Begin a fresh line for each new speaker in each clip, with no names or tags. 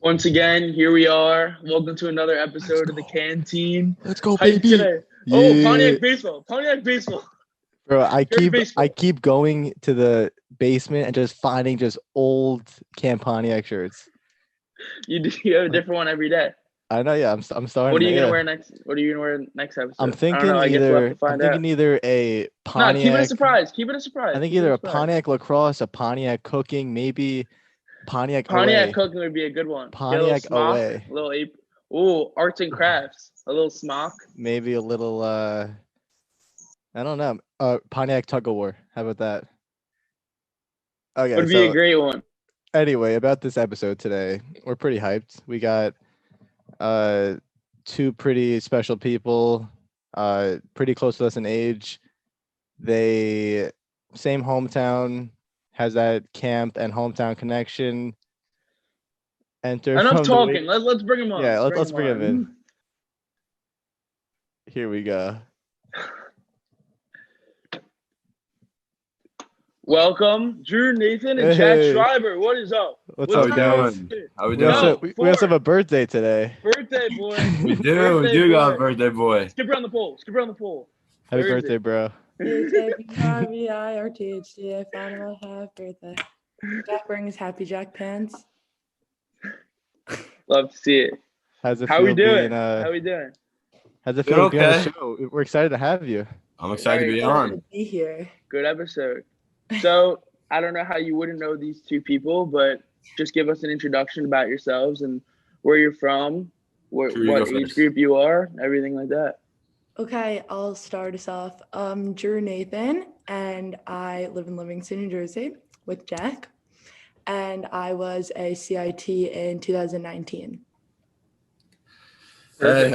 Once again, here we are. Welcome to another episode of the Canteen.
Let's go,
How you
baby.
today?
Yeah.
Oh, Pontiac baseball. Pontiac baseball.
Bro, I
baseball.
keep going to the basement and just finding just old Camp Pontiac shirts.
You have a different one every day.
I know, yeah. I'm starting.
What are you gonna
yeah.
wear next? What are you gonna wear next episode?
I'm
I
thinking
don't know. I guess we'll have to find out.
either a Pontiac.
No, keep it a surprise. Keep it a surprise.
I think
Keep
either
it
a Pontiac lacrosse, a Pontiac cooking, maybe Pontiac away.
cooking would be a good one.
Pontiac
Get a little smock,
away.
A little ape. Ooh, arts and crafts. A little smock.
Maybe a little. I don't know. Pontiac tug of war. How about that? Okay,
Would be a great one.
Anyway, about this episode today, we're pretty hyped. We got two pretty special people, pretty close to us in age. They same hometown, has that camp and hometown connection.
Enough talking. Let's bring them on.
Yeah, let's bring them in. Here we go.
Welcome, Drew, Nathan, and Jack Schreiber. What is up?
What's up, guys?
How we doing?
We also have a birthday today.
Birthday boy.
We do got a birthday boy.
Skip around the pole.
Happy birthday, bro.
RTHD. I found my half birthday. Jack wearing his Happy Jack pants.
Love to see it.
How's it
How
feel
we doing?
being,
How we doing?
How's it feel being on the
okay.
show? We're excited to have you.
I'm excited to be on.
Be here.
Good episode. So I don't know how you wouldn't know these two people, but just give us an introduction about yourselves and where you're from, what age group you are, everything like that.
Okay, I'll start us off. Drew Nathan, and I live in Livingston, New Jersey with Jack, and I was a CIT in 2019.
Hey,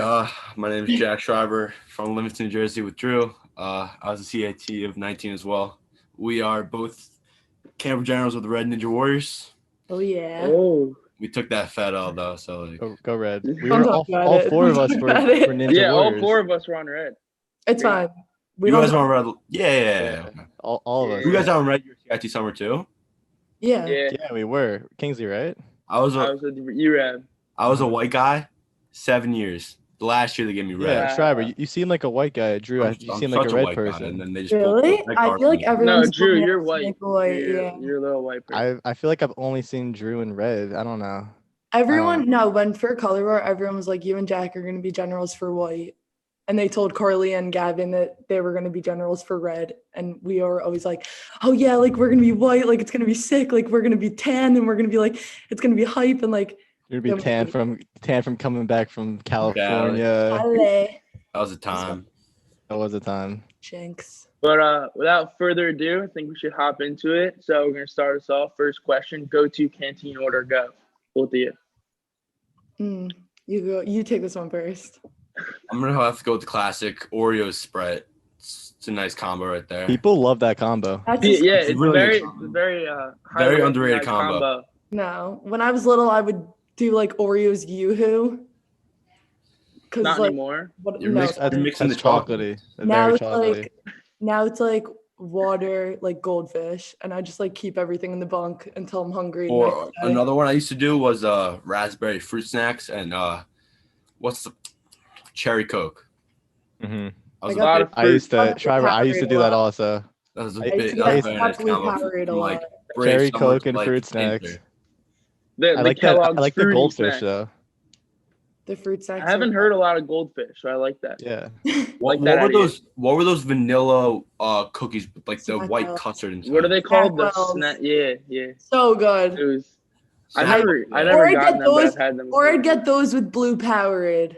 my name is Jack Schreiber from Livingston, New Jersey with Drew. I was a CIT of 19 as well. We are both camp generals with the Red Ninja Warriors.
Oh, yeah.
Oh.
We took that fat L though, so like,
go Red. We were all four of us were Ninja
Yeah,
Warriors.
all four of us were on Red.
It's fine.
you guys are on Red. Yeah.
All of us.
You guys are on Red your CIT summer too?
Yeah.
Yeah, we were. Kingsley, right?
I was
with URAB.
I was a white guy, 7 years. The last year they gave me red.
Yeah, Schreiber, you seem like a white guy. Drew, you seem like a red person.
And then they just
Really? I feel like everyone's
No, Drew, you're white.
Yeah.
You're a little white person.
I feel like I've only seen Drew in red. I don't know.
When for color war, everyone was like, you and Jack are going to be generals for white. And they told Carly and Gavin that they were going to be generals for red. And we were always like, oh yeah, like we're going to be white. Like it's going to be sick. Like we're going to be tan and we're going to be like, it's going to be hype. And like,
you're going to be tan from coming back from California.
That was a time.
That was a time.
Jinx.
But without further ado, I think we should hop into it. So we're going to start us off. First question, go to canteen order, go. Both of you.
You go. You take this one first.
I'm gonna have to go with the classic Oreo Sprite. It's a nice combo right there.
People love that combo.
It's
really
very
underrated combo.
No, when I was little, I would do like Oreos Yoo-hoo.
Not anymore.
You're mixing the chocolate.
Now it's like water, like goldfish, and I just like keep everything in the bunk until I'm hungry.
Or another one I used to do was raspberry fruit snacks and what's the cherry Coke.
Mm-hmm.
I used
to do that also.
That was a
bit.
Like
cherry Coke and fruit snacks. I like the goldfish though.
The fruit snacks.
I haven't heard a lot of goldfish, so I like that.
Yeah.
What were those vanilla cookies with like the white custard inside?
What are they called? The snack. Yeah.
So good.
It was. I never got them, but I've had them.
Or I'd get those with blue Powerade.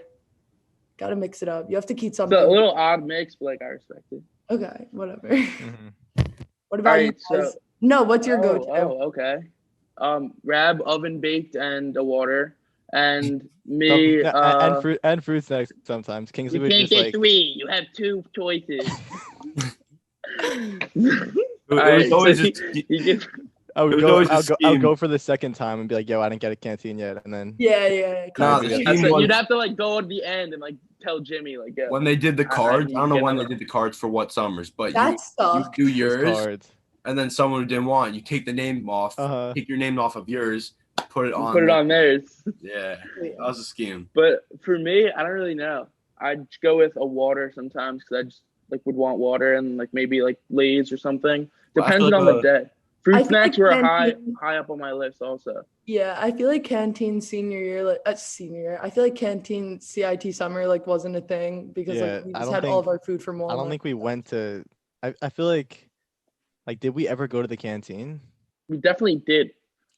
Gotta mix it up. You have to keep something.
It's a little odd mix, but like I respect it.
Okay, whatever. Mm-hmm. What about you guys? What's your go-to?
Oh, okay. Rab, oven baked, and a water. And me
and fruit snacks sometimes. Kingsley would just
get 3. You have 2 choices.
I'll go for the second time and be like, yo, I didn't get a canteen yet, and then
yeah.
You'd have to like go at the end and like tell Jimmy like
when they did the cards. I don't know when they did the cards for what summers, but you do yours, and then someone who didn't want, you take the name off, take your name off of yours, put it on.
Put it on theirs.
Yeah, that was a scheme.
But for me, I don't really know. I'd go with a water sometimes because I just like would want water and like maybe like Lay's or something.
Well,
Depends
like
on the day. Fruit
I feel
snacks
like
were
canteen-
high up on my list also.
Yeah, I feel like canteen senior year, like senior year. I feel like canteen CIT summer like wasn't a thing because
Yeah,
like we
I
just
don't
had all
think-
of our food from Walmart.
I don't think we went to. I feel like did we ever go to the canteen?
We definitely did.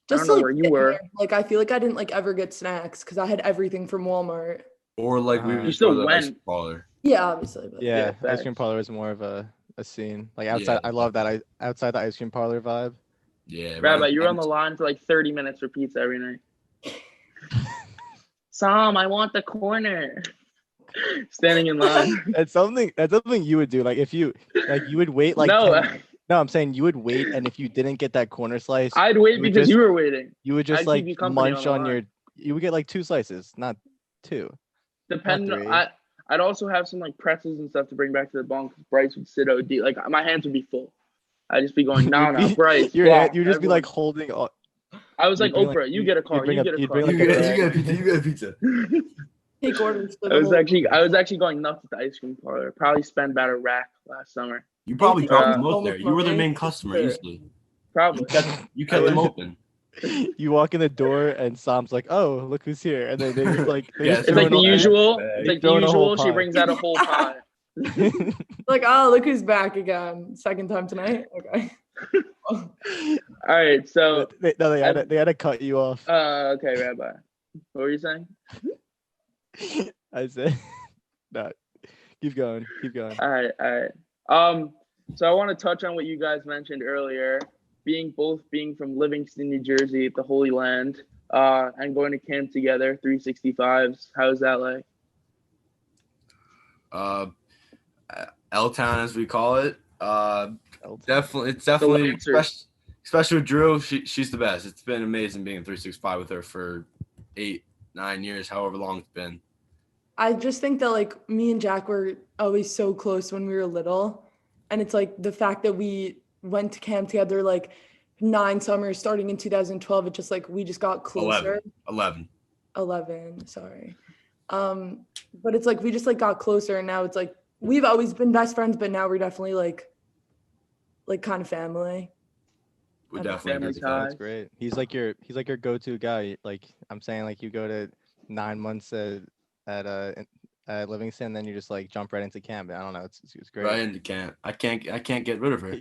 Just
I don't know
to,
where you
get
were.
there. Like I feel like I didn't like ever get snacks because I had everything from Walmart.
Or like we would
You
just go
still
to the ice
went.
parlor.
Yeah, obviously. But
Yeah, ice
facts.
cream parlor is more of a scene. Like outside,
Yeah.
I love that. Outside the ice cream parlor vibe.
Yeah.
Rabbi, you were on the line for like 30 minutes for pizza every night. Sam, I want the corner. Standing in line.
That's something you would do. Like if you would wait like
No,
10 no, I'm saying you would wait, and if you didn't get that corner slice,
I'd wait
you would
because
just-
you were waiting.
you would just
I'd
like
keep you company
munch
on the
on your.
line.
You would get like 2 slices, not 2.
Depending,
three.
I'd also have some like pretzels and stuff to bring back to the bunk. Bryce would sit OD. Like my hands would be full. I'd just be going, no, Bryce.
You'd just be
everyone.
like holding.
I was like,
you'd bring,
Oprah,
like,
you get a car.
bring
You
a-
get a
you'd
car.
bring,
You
like,
get
a
a pizza. You get a pizza.
take orders for
I
the
was actually going nuts at the ice cream parlor. Probably spent about a rack last summer.
You probably
think
dropped
I
them
was
out there.
almost
You were their
Monday?
main customer
Sure.
easily.
Probably.
You kept them open.
You walk in the door and Sam's like, "Oh, look who's here!" And then they just like they
Yeah,
just
It's
throw
like
in
the
a whole-
usual.
bag.
It's like
Throw
the
in a whole
usual. She
pie.
brings out a whole pie.
like, oh, look who's back again. Second time tonight. Okay.
All right. So,
they had to cut you off.
okay, Rabbi. What were you saying?
I said, "No, keep going.
All right. So I want to touch on what you guys mentioned earlier, being from Livingston, New Jersey, the Holy Land, and going to camp together, 365s. How's that like?
L-Town, as we call it. It's
The
definitely,
Lancers.
especially with Drew. She's the best. It's been amazing being 365 with her for 8-9 years, however long it's been.
I just think that like me and Jack were always so close when we were little. And it's like the fact that we went to camp together like 9 summers starting in 2012, it just like we just got closer. 11, sorry. But it's like we just like got closer, and now it's like we've always been best friends, but now we're definitely like kind of family.
We
Okay.
definitely agree with that.
That's great. He's like your go-to guy. Like I'm saying, like you go to 9 months at Livingston, then you just like jump right into camp. I don't know. It's great.
Right into camp. I can't get rid of her.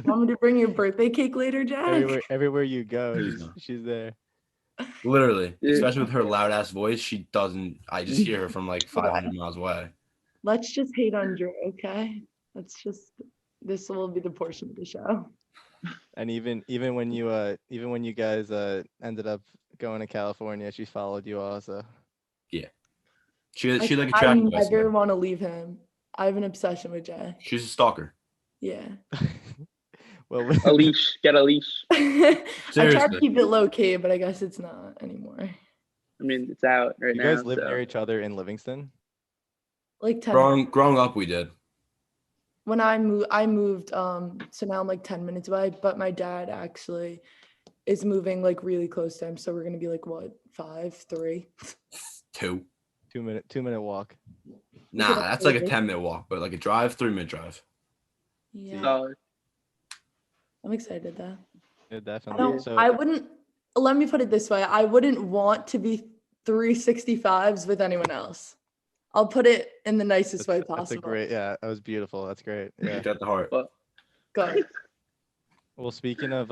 Want me to bring you a birthday cake later, Jack?
everywhere you go,
Please no.
she's there.
Literally,
Yeah.
especially with her loud ass voice, she doesn't. I just hear her from like 500 miles away.
Let's just hate on Drew, okay? This will be the portion of the show.
And even when you guys ended up going to California, she followed you also.
She like
I
attracted us.
never want to leave him. I have an obsession with Jay.
She's a stalker.
Yeah.
Well,
A leash. Get a leash.
I try to
Seriously.
keep it low key, but I guess it's not anymore.
I mean, it's out right
you
now.
guys live
so.
near each other in Livingston?
Like 10
Growing up, we did.
when I moved, so now I'm like 10 minutes away, but my dad actually is moving like really close to him. So we're gonna be like what, 3?
2.
2-minute walk.
Nah, that's like a 10-minute walk, but like a drive, 3-minute drive.
Yeah.
Solid.
I'm excited though.
Yeah,
I
definitely.
don't
So
I wouldn't let me put it this way. I wouldn't want to be 365s with anyone else. I'll put it in the nicest way
that's a
possible.
great. Yeah, that was beautiful. That's great. Yeah.
Take that to heart.
Go.
Well, speaking of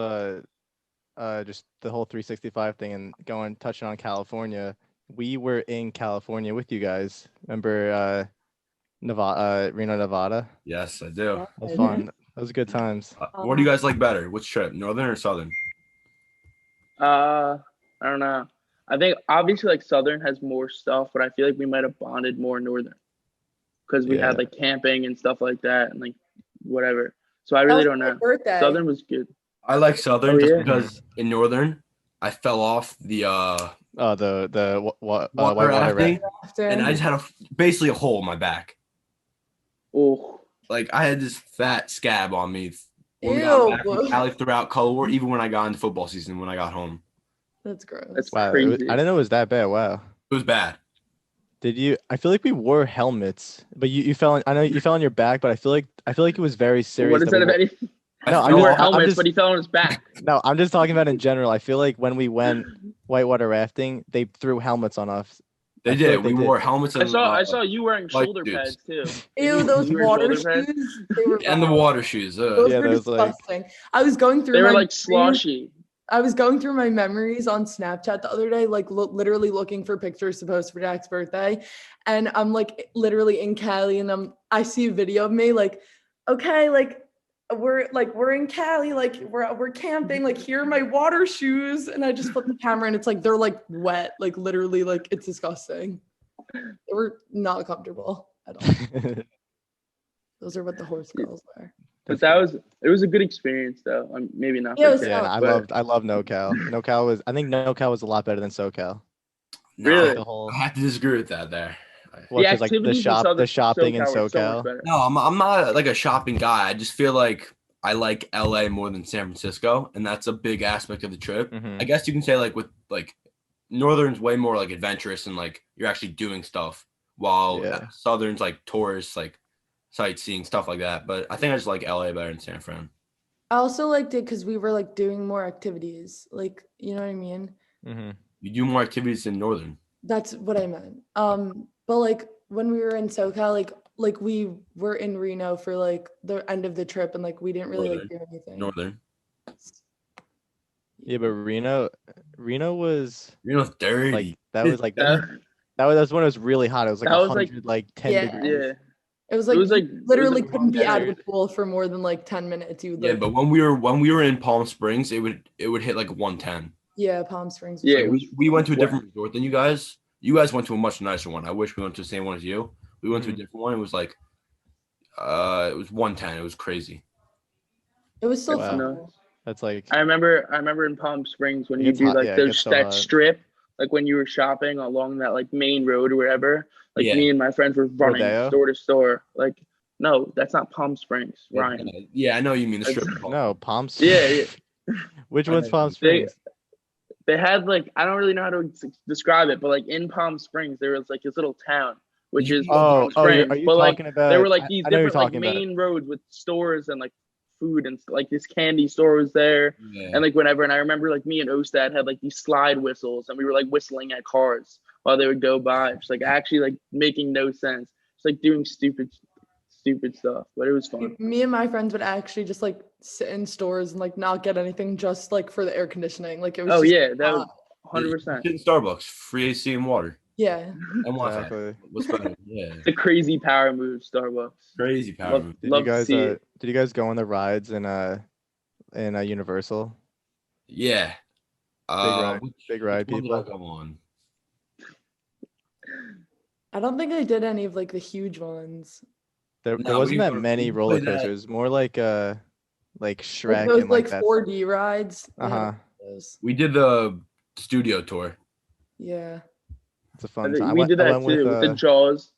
just the whole 365 thing and touching on California, we were in California with you guys. Remember Reno, Nevada?
Yes, I do.
That was fun. That was good times.
What do you guys like better? Which trip, northern or southern?
I don't know. I think obviously like Southern has more stuff, but I feel like we might have bonded more Northern because we
Yeah.
had like camping and stuff like that and like whatever. So I really don't know.
Birthday.
Southern was good.
I like southern
Oh,
just
yeah.
because in northern, I fell off the
The
water
whitewater
rafting,
raft.
and I just had basically a hole in my back.
Oh,
Like I had this fat scab on me when we got back from
Ew.
Cali throughout Color War, even when I got into football season when I got home.
That's gross.
That's
Wow,
crazy.
I didn't know it was that bad. Wow.
It was bad.
Did you? I feel like we wore helmets, but you fell. I know you fell on your back, but I feel like it was very serious.
What is that of anything?
No,
You
I'm
wore
just- I'm
helmets,
just-
but he fell on his back.
No, I'm just talking about in general. I feel like when we went whitewater rafting, they threw helmets on us.
They
I feel
did.
like they
We
did.
wore helmets and
I saw you wearing
light
shoulder
suits.
pads too.
Ew, those
You wear
water
shoulder pads?
shoes. They were
and the
bad.
water shoes.
Those
Yeah,
were
those, like-
disgusting. I was going through
They were
my
like
memories.
sloshy.
I was going through my memories on Snapchat the other day, like literally looking for pictures to post for Jack's birthday. And I'm like literally in Cali and I see a video of me like, okay, like we're in Cali, like we're camping, like here are my water shoes. And I just flip the camera and it's like they're like wet, like literally like it's disgusting. They were not comfortable at all. Those are what the horse girls wear.
But it was a good experience though. Maybe not.
Yeah, it
for
was
Jack,
Yeah, and
but
I love NoCal. I think NoCal was a lot better than SoCal.
No,
Really?
The whole,
I have to disagree with that there.
well,
the
'cause, like the
activities in
the shopping in
SoCal were so much
SoCal.
better.
No, I'm not like a shopping guy. I just feel like I like LA more than San Francisco, and that's a big aspect of the trip.
Mhm.
I guess you can say like with like Northern's way more like adventurous and like you're actually doing stuff, while
Yeah.
Southern's like tourists, like sightseeing, stuff like that. But I think I just like LA better than San Fran.
I also liked it because we were like doing more activities. Like, you know what I mean?
Mm-hmm.
You do more activities in Northern.
That's what I meant. But like when we were in SoCal, like we were in Reno for like the end of the trip and like we didn't really like do anything.
Northern.
Yeah, but Reno was
Reno's dirty.
like that was like
That-
that was when it was really hot. It was like
That was, like-
100 like 10
Yeah.
degrees.
Yeah.
It was
It
like,
was like
you literally
it was
couldn't be out of
better.
the pool for more than like 10 minutes. You would
Yeah,
like,
but when we were in Palm Springs, it would hit like 110.
yeah, Palm Springs. was
Yeah,
like-
it was
We went to a
wet.
different resort than you guys. You guys went to a much nicer one. I wish we went to the same one as you. We went to a different one. It was like, it was 110. It was crazy.
it was still
Wow.
fun.
No.
That's like
I remember in Palm Springs when
It
you
gets
do
hot-
like
yeah, it
those
gets so
that
hot.
strip, like when you were shopping along that like main road or whatever. Like
Yeah.
me and my friends were running
Rodeo?
store to store. Like, no, that's not Palm Springs, Ryan.
Yeah, I know you mean the
It's-
strip club.
no Palm
Yeah,
Which
I
one's
know.
Palm Springs?
They had like I don't really know how to describe it, but like in Palm Springs there was like this little town which is
Oh,
Palm
are
Springs,
you
but like
talking about?
there were like these
I know you're
different like
talking about.
main roads with stores and like food and like this candy store was there.
Yeah.
And like whenever, and I remember like me and Ostad had like these slide whistles and we were like whistling at cars while they would go by. Just like actually like making no sense. It's like doing stupid stuff, but it was fun.
Me and my friends would actually just like sit in stores and like not get anything just like for the air conditioning. Like it was
Oh
just
yeah, that was
hot.
100%.
Sit in Starbucks, free AC and water.
Yeah.
And Wi-Fi.
Exactly.
What's better? Yeah.
The crazy power move, Starbucks.
Crazy power
Love,
move.
Did
love
you
to
guys
see it.
did you guys go on the rides in Universal?
Yeah.
ride- big ride
which one did I
people.
go on?
I don't think I did any of like the huge ones.
There
No,
wasn't
we
that
were-
many
we
roller
played that-
coasters. More like
Like
Shrek
those
and
like
like that.
4D rides. We had
Uh-huh.
those.
We did the studio tour.
Yeah.
It's a
I
fun
think
time.
we
I
did
went
that
with,
too with the Jaws.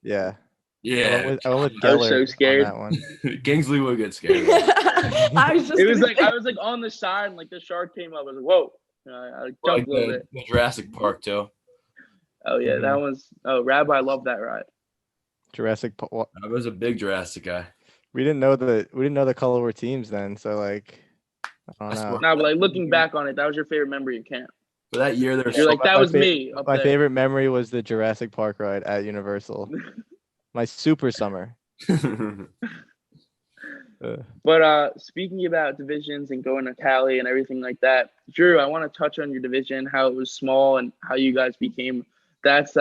yeah.
Yeah.
I went with
I was
Geller
so scared.
on that one.
Kingsley would get scared.
I was just
It was
gonna
like
say-
I was like on the side and like the shark came up. I was like, whoa. I
Like
jumped a little bit.
the Jurassic Park too.
Oh yeah, that was. Oh, Rabbi loved that ride.
Jurassic Park.
I was a big Jurassic guy.
We didn't know the color were teams then, so like I
I
don't know.
swear.
No, but like looking back on it, that was your favorite memory in camp.
For that year, there was
You're like,
my
that was
fa-
me up
My
there.
favorite memory was the Jurassic Park ride at Universal. My super summer.
But speaking about divisions and going to Cali and everything like that, Drew, I want to touch on your division, how it was small and how you guys became.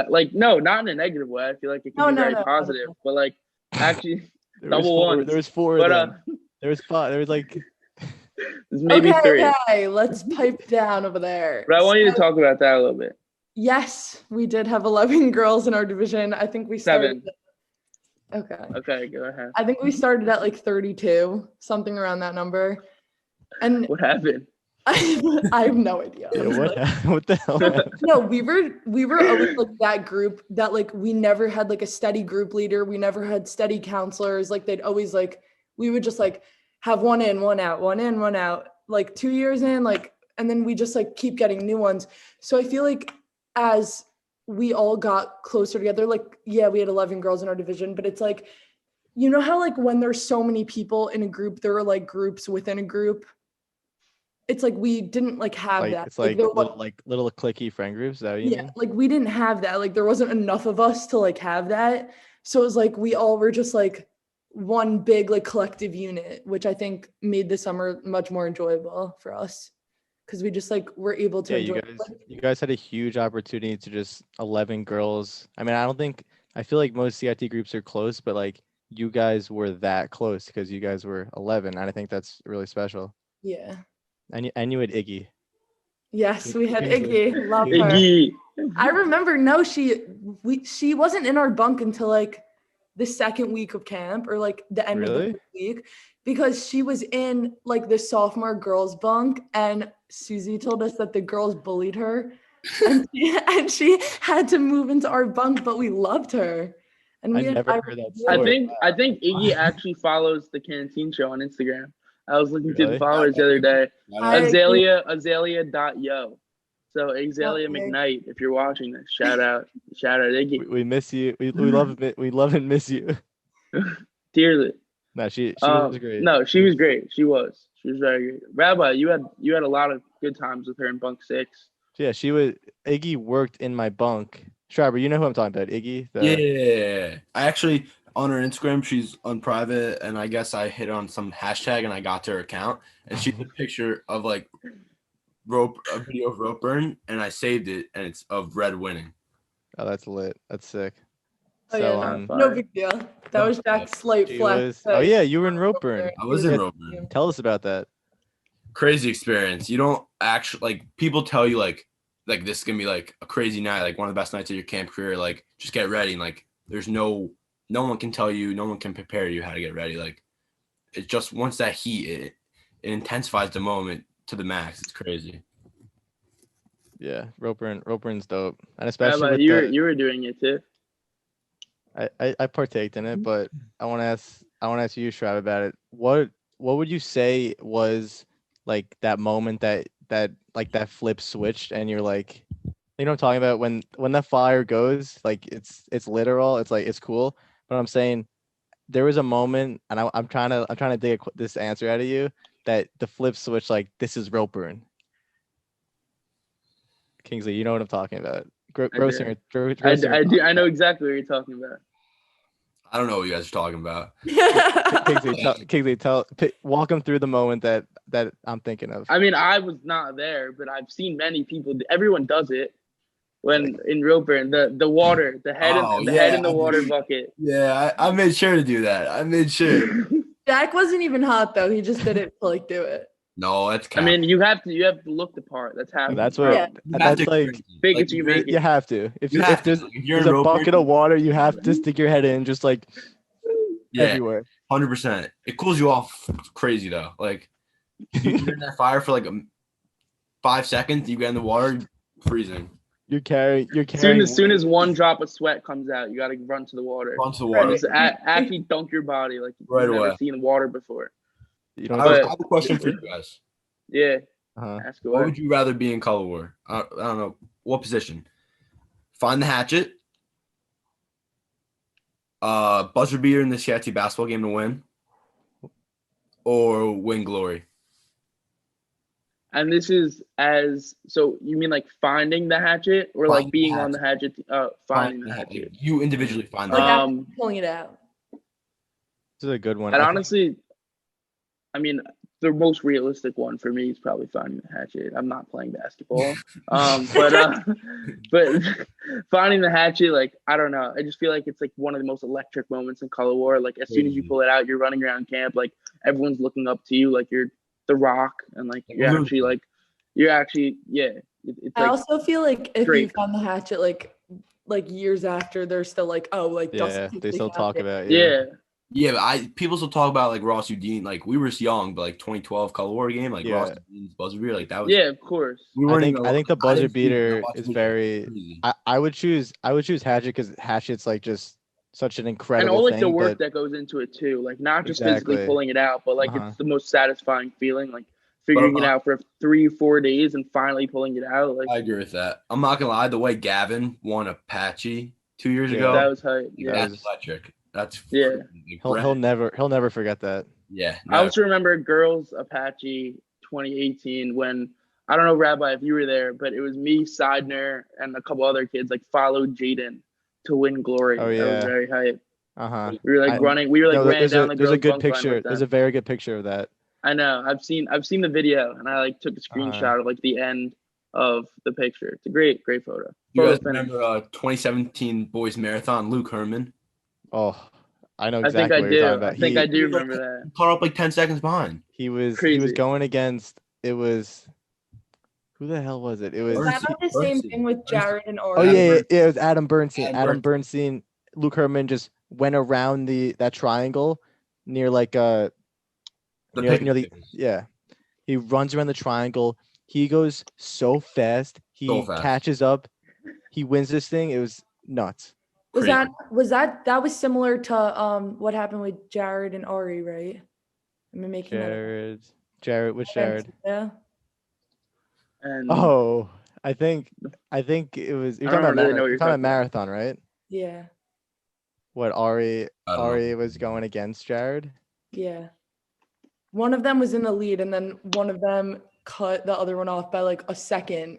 Like no, not in a negative way. I feel like it can be very positive, but like actually, double ones.
There was four
but
of them. There was five. There was like
there's maybe three.
Okay, let's pipe down over there.
But I want you to talk about that a little bit.
Yes, we did have 11 girls in our division. I think we started.
7.
Okay.
Okay, go ahead.
I think we started at like 32, something around that number. And
What happened?
I have no idea.
yeah, what the hell? happened?
No, we were always like that group that like we never had like a steady group leader. We never had steady counselors. Like they'd always like we would just like have one in, one out, one in, one out. Like 2 years in, like and then we just like keep getting new ones. So I feel like as we all got closer together, like, yeah, we had 11 girls in our division, but it's like, you know how like when there's so many people in a group, there are like groups within a group. It's like we didn't like have that.
It's like
there
little clicky friend groups. Is that what you mean?
like we didn't have that. Like there wasn't enough of us to like have that. So it was like we all were just like one big like collective unit, which I think made the summer much more enjoyable for us because we just like were able to enjoy
you guys had a huge opportunity to just 11 girls. I mean, I feel like most CIT groups are close, but like you guys were that close because you guys were 11, and I think that's really special.
Yeah.
And you had Iggy.
Yes, we had Iggy. Love her.
Iggy.
I remember. No, she wasn't in our bunk until like the second week of camp or like the end of the week, because she was in like the sophomore girls bunk, and Susie told us that the girls bullied her, and she had to move into our bunk, but we loved her. And we
never heard that story.
I think Iggy actually follows the Canteen Show on Instagram. I was looking through the followers the other day. Azalea.yo. So Azalea McKnight, if you're watching this, shout out Iggy.
We miss you. We love it. We love and miss you.
Dearly.
No, she was great.
No, she was great. She was very great. Rabbi, you had a lot of good times with her in bunk 6.
Yeah, Iggy worked in my bunk. Schreiber, you know who I'm talking about, Iggy?
Yeah. I actually, on her Instagram, she's on private, and I guess I hit on some hashtag and I got to her account, and she did a picture of like a video of rope burn, and I saved it, and it's of Red winning.
Oh, that's lit. That's sick.
Oh, so, no big deal. That was Jack's slight flex.
Oh yeah, you were in rope burn.
I was in rope burn.
Tell us about that.
Crazy experience. You don't actually, like, people tell you like this is gonna be like a crazy night, like one of the best nights of your camp career. Like, just get ready. And like, there's no one can tell you, no one can prepare you how to get ready. Like, it's just once that heat, it intensifies the moment to the max. It's crazy.
Yeah, rope burn's dope, and especially
you were doing it too.
I partaked in it, but I want to ask you, Schreiber, about it. What would you say was like that moment that like that flip switched, and you're like, you know what I'm talking about, when that fire goes, like it's literal, it's like it's cool, but I'm saying there was a moment, and I'm trying to dig this answer out of you, that the flip switch, like, this is rope burn. Kingsley, you know what I'm talking about. Grossinger.
I do. I know exactly what you're talking about.
I don't know what you guys are talking about.
Kingsley, walk them through the moment that I'm thinking of.
I mean, I was not there, but I've seen many people. Everyone does it when in rope burn. The water, the head in the water bucket.
Yeah, I made sure to do that. I made sure.
Jack wasn't even hot though. He just did it to like do it.
No, that's.
I mean, you have to look the part. That's happening.
That's what.
Yeah.
That's like
fake it till you make it.
You have to. If there's a bucket of water, you have to stick your head in, just like everywhere.
100%. It cools you off crazy though. Like, you're in that fire for like 5 seconds. You get in the water, freezing.
You're carrying.
As soon as one drop of sweat comes out, you got to run to the water. Just actually dunk your body like you've never seen water before.
I have a question for you guys.
Yeah.
Ask away. What would you rather be in color war? I don't know. What position? Find the hatchet. Buzzer beater in the CIT basketball game to win. Or win glory.
And this is so you mean like finding the hatchet or like being on the hatchet? Finding the hatchet.
You individually find the
hatchet. Pulling it out.
This is a good one.
And honestly, I mean, the most realistic one for me is probably finding the hatchet. I'm not playing basketball, but finding the hatchet, like, I don't know. I just feel like it's like one of the most electric moments in color war. Like, as soon as you pull it out, you're running around camp, like everyone's looking up to you, like you're the Rock, and like you're actually It's
I also feel like if you found the hatchet, like years after, they're still like, oh, like
they still talk about
Yeah, but people still talk about like Ross Udine. Like, we were young, but like 2012 color war game, like Ross Udine's buzzer beater, like that was.
Yeah, of course.
I think the buzzer beater is very. I would choose hatchet because hatchet's like just such an incredible
and all like
thing,
the work that goes into it too. Like, not just physically pulling it out, but like it's the most satisfying feeling. Like, figuring it out for 3-4 days and finally pulling it out. Like
I agree with that. I'm not gonna lie, the way Gavin won Apache 2 years ago,
that was hype. Yeah,
that's electric. That's
he'll never forget that.
Yeah.
I also remember Girls Apache 2018 when, I don't know, Rabbi, if you were there, but it was me, Seidner, and a couple other kids like followed Jaden to win glory.
Oh yeah,
that was very hype.
Uh-huh.
We were like running. We were like ran down the girls'
There's a good
bunk line
picture.
with them.
There's a very good picture of that.
I know. I've seen the video, and I like took a screenshot of like the end of the picture. It's a great photo.
You guys remember 2017 boys marathon? Luke Herman.
Oh, I know exactly what you're talking about.
I think I do remember that.
Caught up like 10 seconds behind.
He was
Crazy.
going against. It was. Who the hell was it? It was.
Was that not the same thing with Jared and Ori?
Oh yeah, it was Adam Bernstein. Adam Bernstein. Luke Herman just went around that triangle near like near the yeah. He runs around the triangle. He goes so fast. He catches up. He wins this thing. It was nuts.
Was that similar to what happened with Jared and Ari, right? Am I making
Jared, which Jared?
Yeah.
And
I think it was. You're talking about marathon, right?
Yeah.
What Ari was going against Jared?
Yeah. One of them was in the lead, and then one of them cut the other one off by like a second.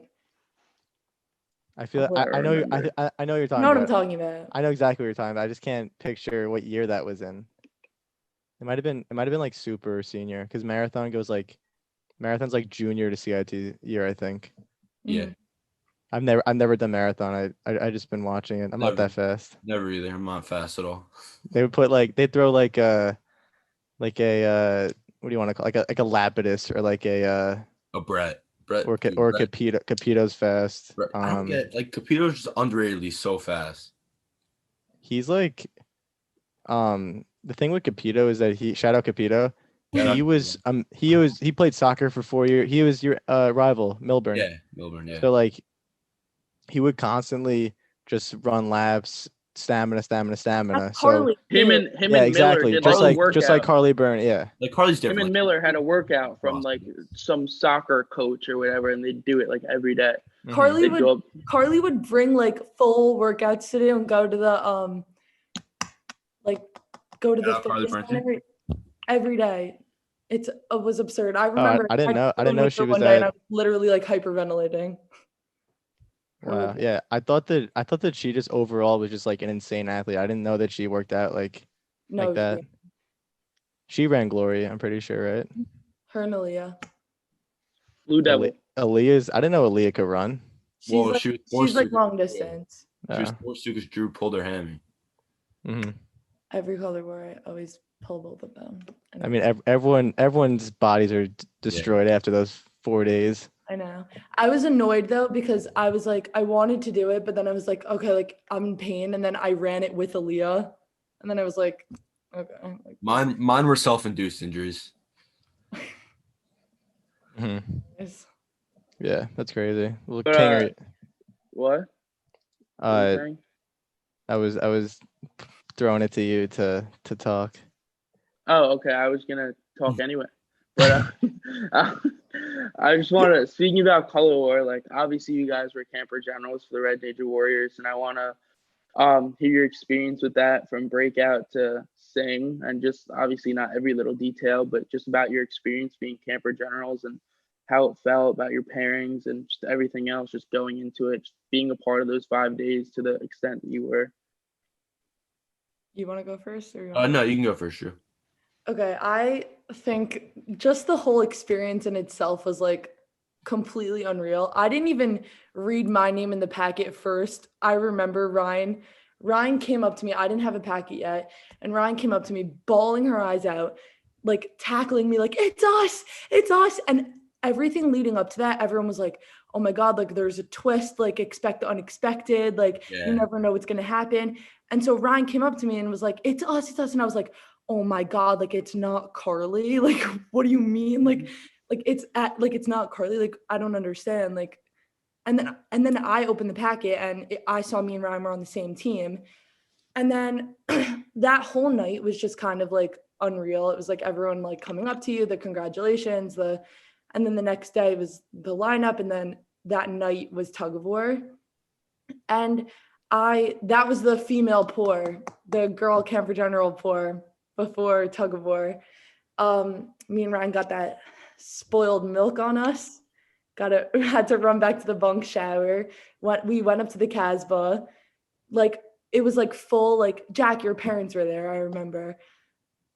I feel I know you're talking about.
You know what I'm talking about.
I know exactly what you're talking about. I just can't picture what year that was in. It might have been like super senior, because marathon's like junior to CIT year, I think.
Yeah.
I've never done marathon. I just been watching it. I'm not that fast.
Never either. I'm not fast at all.
They would put they'd throw like a what do you want to call like a Lapidus or like a
Brett
or Capito's fast.
I don't get Capito's just underrated. He's so fast.
He's like the thing with Capito is that shout out Capito.
Yeah.
He played soccer for 4 years. He was your rival, Milburn.
Yeah, Milburn, yeah.
So like he would constantly just run laps, stamina.
Carly.
Him and
exactly.
Miller did
just like Carly Byrne, yeah.
Like Carly's different.
Him and Miller had a workout from like some soccer coach or whatever, and they'd do it like every day.
Carly would bring like full workouts to do and go to the fitness center every day. It was absurd. I remember.
I didn't know she was
one day and I was literally like hyperventilating.
Wow. Yeah. I thought that she just overall was just like an insane athlete. I didn't know that she worked out like that. She ran Glory, I'm pretty sure, right?
Her and Aaliyah.
Blue Devil.
Aaliyah's. I didn't know Aaliyah could run.
She's like long distance.
She was forced to because Drew pulled her hammy.
Mm-hmm.
Every color where I always pull both of them.
I mean, everyone's bodies are destroyed after those 4 days.
I know. I was annoyed though, because I was like, I wanted to do it, but then I was like, okay, like I'm in pain. And then I ran it with Aaliyah. And then I was like, okay.
Mine were self-induced injuries.
Mm-hmm.
Yes.
Yeah, that's crazy. Well,
what?
I was throwing it to you to talk.
Oh, okay. I was gonna talk anyway, but I just want to, speaking about color war, like obviously you guys were camper generals for the Red Danger Warriors, and I want to hear your experience with that from breakout to sing, and just obviously not every little detail, but just about your experience being camper generals and how it felt, about your pairings and just everything else, just going into it, just being a part of those 5 days to the extent that you were.
You want to go first?
No, you can go first, Drew.
Okay, I think just the whole experience in itself was like completely unreal. I didn't even read my name in the packet first. I remember Ryan came up to me. I didn't have a packet yet. And Ryan came up to me, bawling her eyes out, like tackling me, like, it's us. And everything leading up to that, everyone was like, oh my God, like there's a twist, like expect the unexpected, like you never know what's going to happen. And so Ryan came up to me and was like, it's us. And I was like, oh my God, like it's not Carly. Like, what do you mean? Like it's not Carly. Like, I don't understand. Like, and then I opened the packet and I saw me and Ryan were on the same team. And then that whole night was just kind of like unreal. It was like everyone like coming up to you, the congratulations, And then the next day was the lineup. And then that night was tug of war. And that was the female pour, the girl camper general pour before tug of war. Me and Ryan got that spoiled milk on us. Had to run back to the bunk shower. We went up to the Casbah. Like, it was like full, like, Jack, your parents were there, I remember.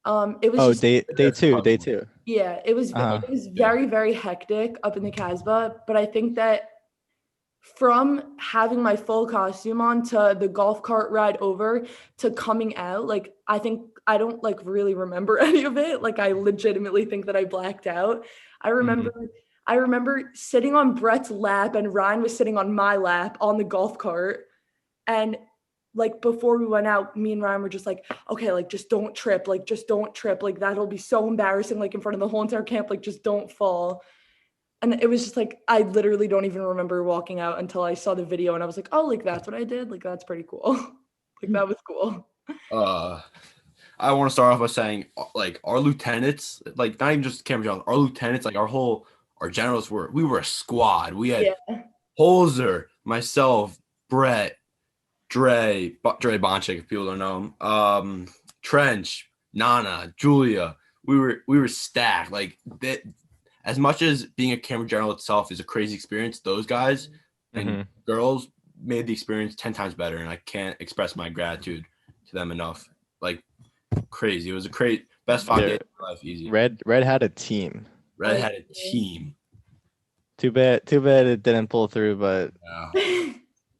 It was
day two.
Yeah, it was very, very hectic up in the Casbah. But I think that from having my full costume on to the golf cart ride over to coming out, like, I think I don't like really remember any of it. Like, I legitimately think that I blacked out. I remember sitting on Brett's lap and Ryan was sitting on my lap on the golf cart. And like, before we went out, me and Ryan were just like, okay, like, just don't trip. Like, just don't trip. Like, that'll be so embarrassing, like, in front of the whole entire camp. Like, just don't fall. And it was just like, I literally don't even remember walking out until I saw the video and I was like, oh, like, that's what I did. Like, that's pretty cool. Like, that was cool.
I want to start off by saying, like, our lieutenants, like, not even just camera generals, our lieutenants, like, our generals we were a squad. We had Holzer, myself, Brett, Dre Bonchik, if people don't know him, Trench, Nana, Julia. We were stacked. Like, that. As much as being a camera general itself is a crazy experience, those guys and girls made the experience 10 times better, and I can't express my gratitude to them enough. Like, crazy. It was a best 5 days of my life. Easy.
Red had a team.
Red had a team.
Too bad it didn't pull through, but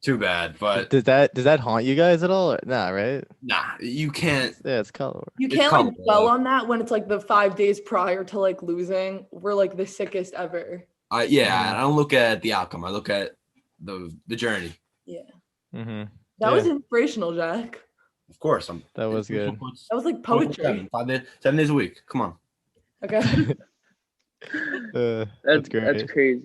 too bad. But
does that haunt you guys at all? Nah, right?
Nah, you can't.
Yeah, it's color.
You can't like dwell on that when it's like the 5 days prior to like losing. We're like the sickest ever.
I don't look at the outcome. I look at the journey.
Yeah.
That
was inspirational, Jack.
Of course,
that was good.
That was like poetry.
7 days a week. Come on.
Okay.
That's great.
That's crazy.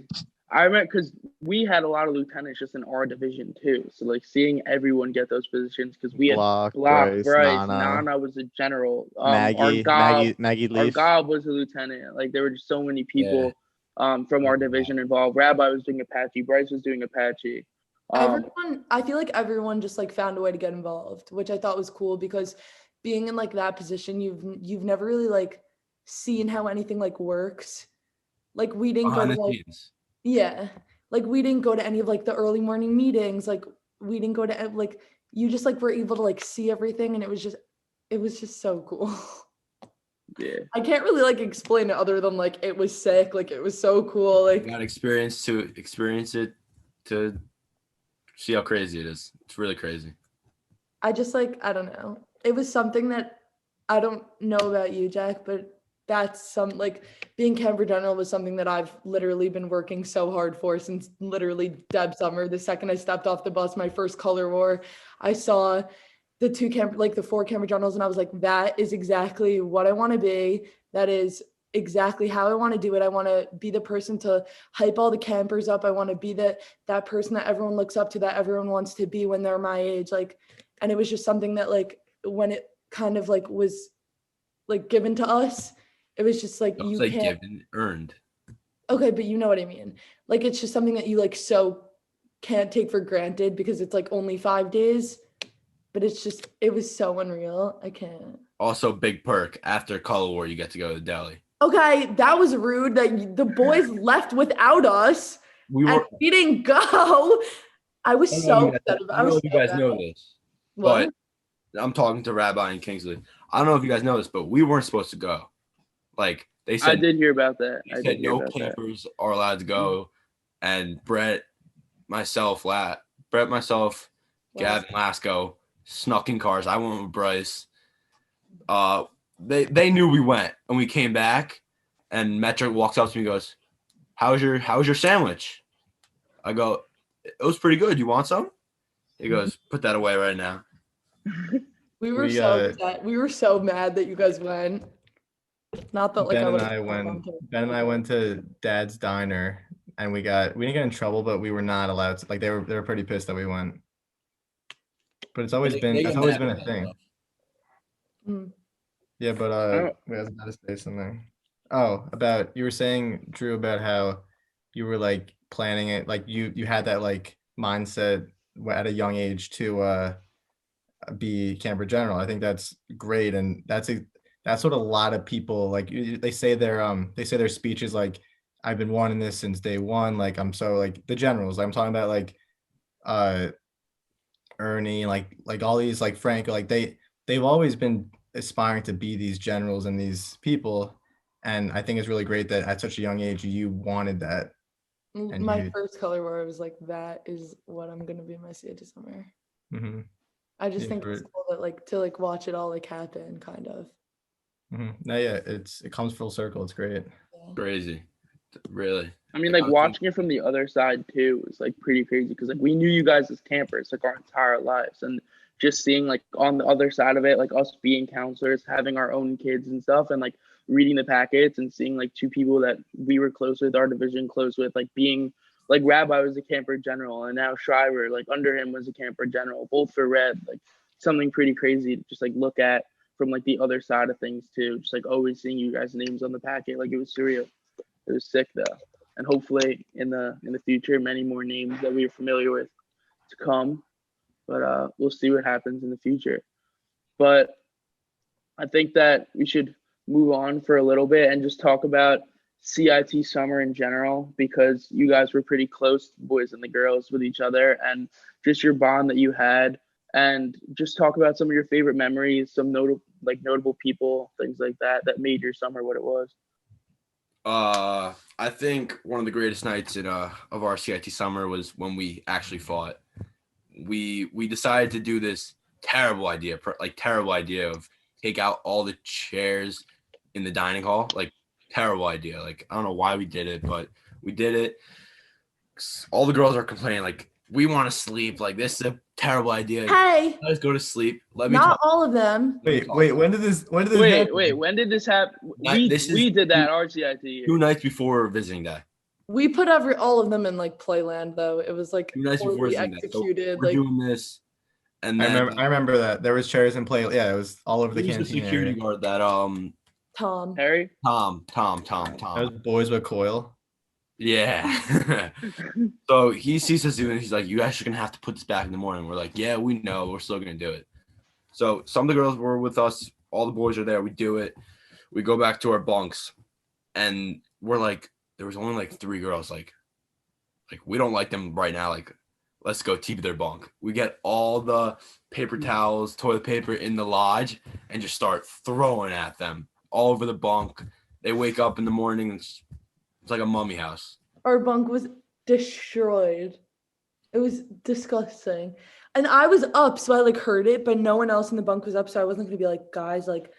I remember because we had a lot of lieutenants just in our division too. So like seeing everyone get those positions because we had Block, Bryce, Nana was a general.
Maggie Leaf.
Our Gob was a lieutenant. Like there were just so many people from our division involved. Rabbi was doing Apache. Bryce was doing Apache.
I feel like everyone just like found a way to get involved, which I thought was cool because being in like that position, you've never really like seen how anything like works. Like we didn't go to like we didn't go to any of like the early morning meetings. Like we didn't go to like you just like were able to like see everything, and it was just so cool.
Yeah,
I can't really like explain it other than like it was sick. Like it was so cool. Like
you got experience it to see how crazy it is. It's really crazy.
I just like I don't know. It was something that I don't know about you, Jack, but that's some like being camper general was something that I've literally been working so hard for since literally Deb summer. The second I stepped off the bus, my first color war, I saw the 4 camper generals and I was like, that is exactly what I want to be. That is exactly how I want to do it. I want to be the person to hype all the campers up. I want to be that person that everyone looks up to, that everyone wants to be when they're my age. Like, and it was just something that like when it kind of like was like given to us, it was just like you
like
can't
given, earned.
Okay, but you know what I mean. Like it's just something that you like so can't take for granted because it's like only 5 days. But it was so unreal. I can't.
Also, big perk after Color War, you get to go to the deli.
Okay, that was rude that the boys left without us. We didn't go. I was so upset about it.
I don't know if you guys know this, but I'm talking to Rabbi and Kingsley. I don't know if you guys know this, but we weren't supposed to go. Like they said,
I did hear about that.
They said no campers are allowed to go, and Brett, myself, Gavin Lasco snuck in cars. I went with Bryce. They knew we went, and we came back, and Metric walks up to me and goes, "How's your sandwich?" I go, "It was pretty good. You want some?" He goes, "Put that away right now."
We were so upset. We were so mad that you guys went. Not that like
Ben and I went to Dad's diner, and we didn't get in trouble, but we were not allowed to. Like they were pretty pissed that we went. But it's always been a thing. Yeah, but we have to say something. Oh, about you were saying, Drew, about how you were like planning it, like you had that like mindset at a young age to be camper general. I think that's great, and that's what a lot of people like. They say their speeches like, "I've been wanting this since day one." Like I'm so like the generals. I'm talking about like uh Ernie, like all these like Frank, like they've always been aspiring to be these generals and these people, and I think it's really great that at such a young age you wanted that. And
My first color war, I was like, that is what I'm gonna be my CIT summer.
Mm-hmm.
I just think it's cool that like to like watch it all like happen, kind of.
Mm-hmm. No, yeah, it comes full circle. It's great.
Yeah.
Crazy, really.
I mean, like watching it from the other side too was like pretty crazy because like we knew you guys as campers like our entire lives, and just seeing like on the other side of it, like us being counselors, having our own kids and stuff, and like reading the packets and seeing like two people that we were close with, our division close with, like being like Rabbi was a camper general, and now Schreiber, like under him, was a camper general, both for Red, like something pretty crazy to just like look at from like the other side of things too, just like always seeing you guys' names on the packet, like it was surreal. It was sick though, and hopefully in the future, many more names that we are familiar with to come. But we'll see what happens in the future. But I think that we should move on for a little bit and just talk about CIT summer in general, because you guys were pretty close, the boys and the girls, with each other, and just your bond that you had, and just talk about some of your favorite memories, some notable people, things like that that made your summer what it was.
I think one of the greatest nights of our CIT summer was when we actually fought. We decided to do this terrible idea of take out all the chairs in the dining hall. Like, terrible idea. Like, I don't know why we did it, but we did it. All the girls are complaining, like, we want to sleep. Like, this is a terrible idea.
Hey,
Let's go to sleep. Let me
not
talk.
all of them.
Wait, when did this happen?
When did this happen? We did that RCIT
2 nights before visiting day.
We put all of them in like playland though. It was like
2 nights before visiting day. So
executed.
we're
Like
doing this, and then
I remember that there was chairs in play. Yeah, it was all over the canteen.
The security
area.
guard that
Tom.
Harry?
Tom.
That was boys with coil.
Yeah. So he sees us doing it. He's like, you guys are going to have to put this back in the morning. We're like, yeah, we know. We're still going to do it. So some of the girls were with us. All the boys are there. We do it. We go back to our bunks. And we're like, there was only like 3 girls. Like we don't like them right now. Like, let's go TP their bunk. We get all the paper towels, toilet paper in the lodge and just start throwing at them all over the bunk. They wake up in the morning. It's like a mummy house.
Our bunk was destroyed. It was disgusting. And I was up, so I like heard it, but no one else in the bunk was up, so I wasn't gonna be like, guys, like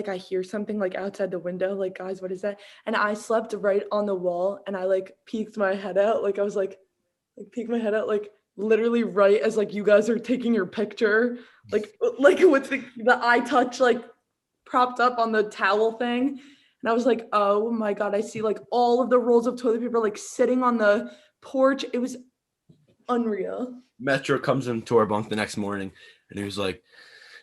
I hear something like outside the window, like, guys, what is that? And I slept right on the wall, and I like peeked my head out, like I was like peeked my head out, like literally right as like you guys are taking your picture, like with the eye touch like propped up on the towel thing. And I was like, oh my God, I see like all of the rolls of toilet paper like sitting on the porch. It was unreal.
Metro comes into our bunk the next morning and he was like,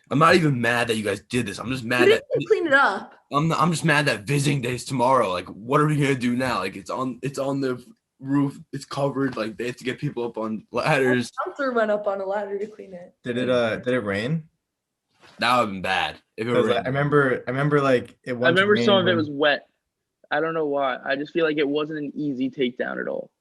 I'm not even mad that you guys did this. I'm just mad that
clean it up.
I'm just mad that visiting day's tomorrow. Like, what are we gonna do now? Like, it's on the roof, it's covered. Like, they have to get people up on ladders.
My counselor went up on a ladder to clean it.
Did it rain?
That would have been bad. If it were
I remember like it.
I remember some of it was wet. I don't know why. I just feel like it wasn't an easy takedown at all.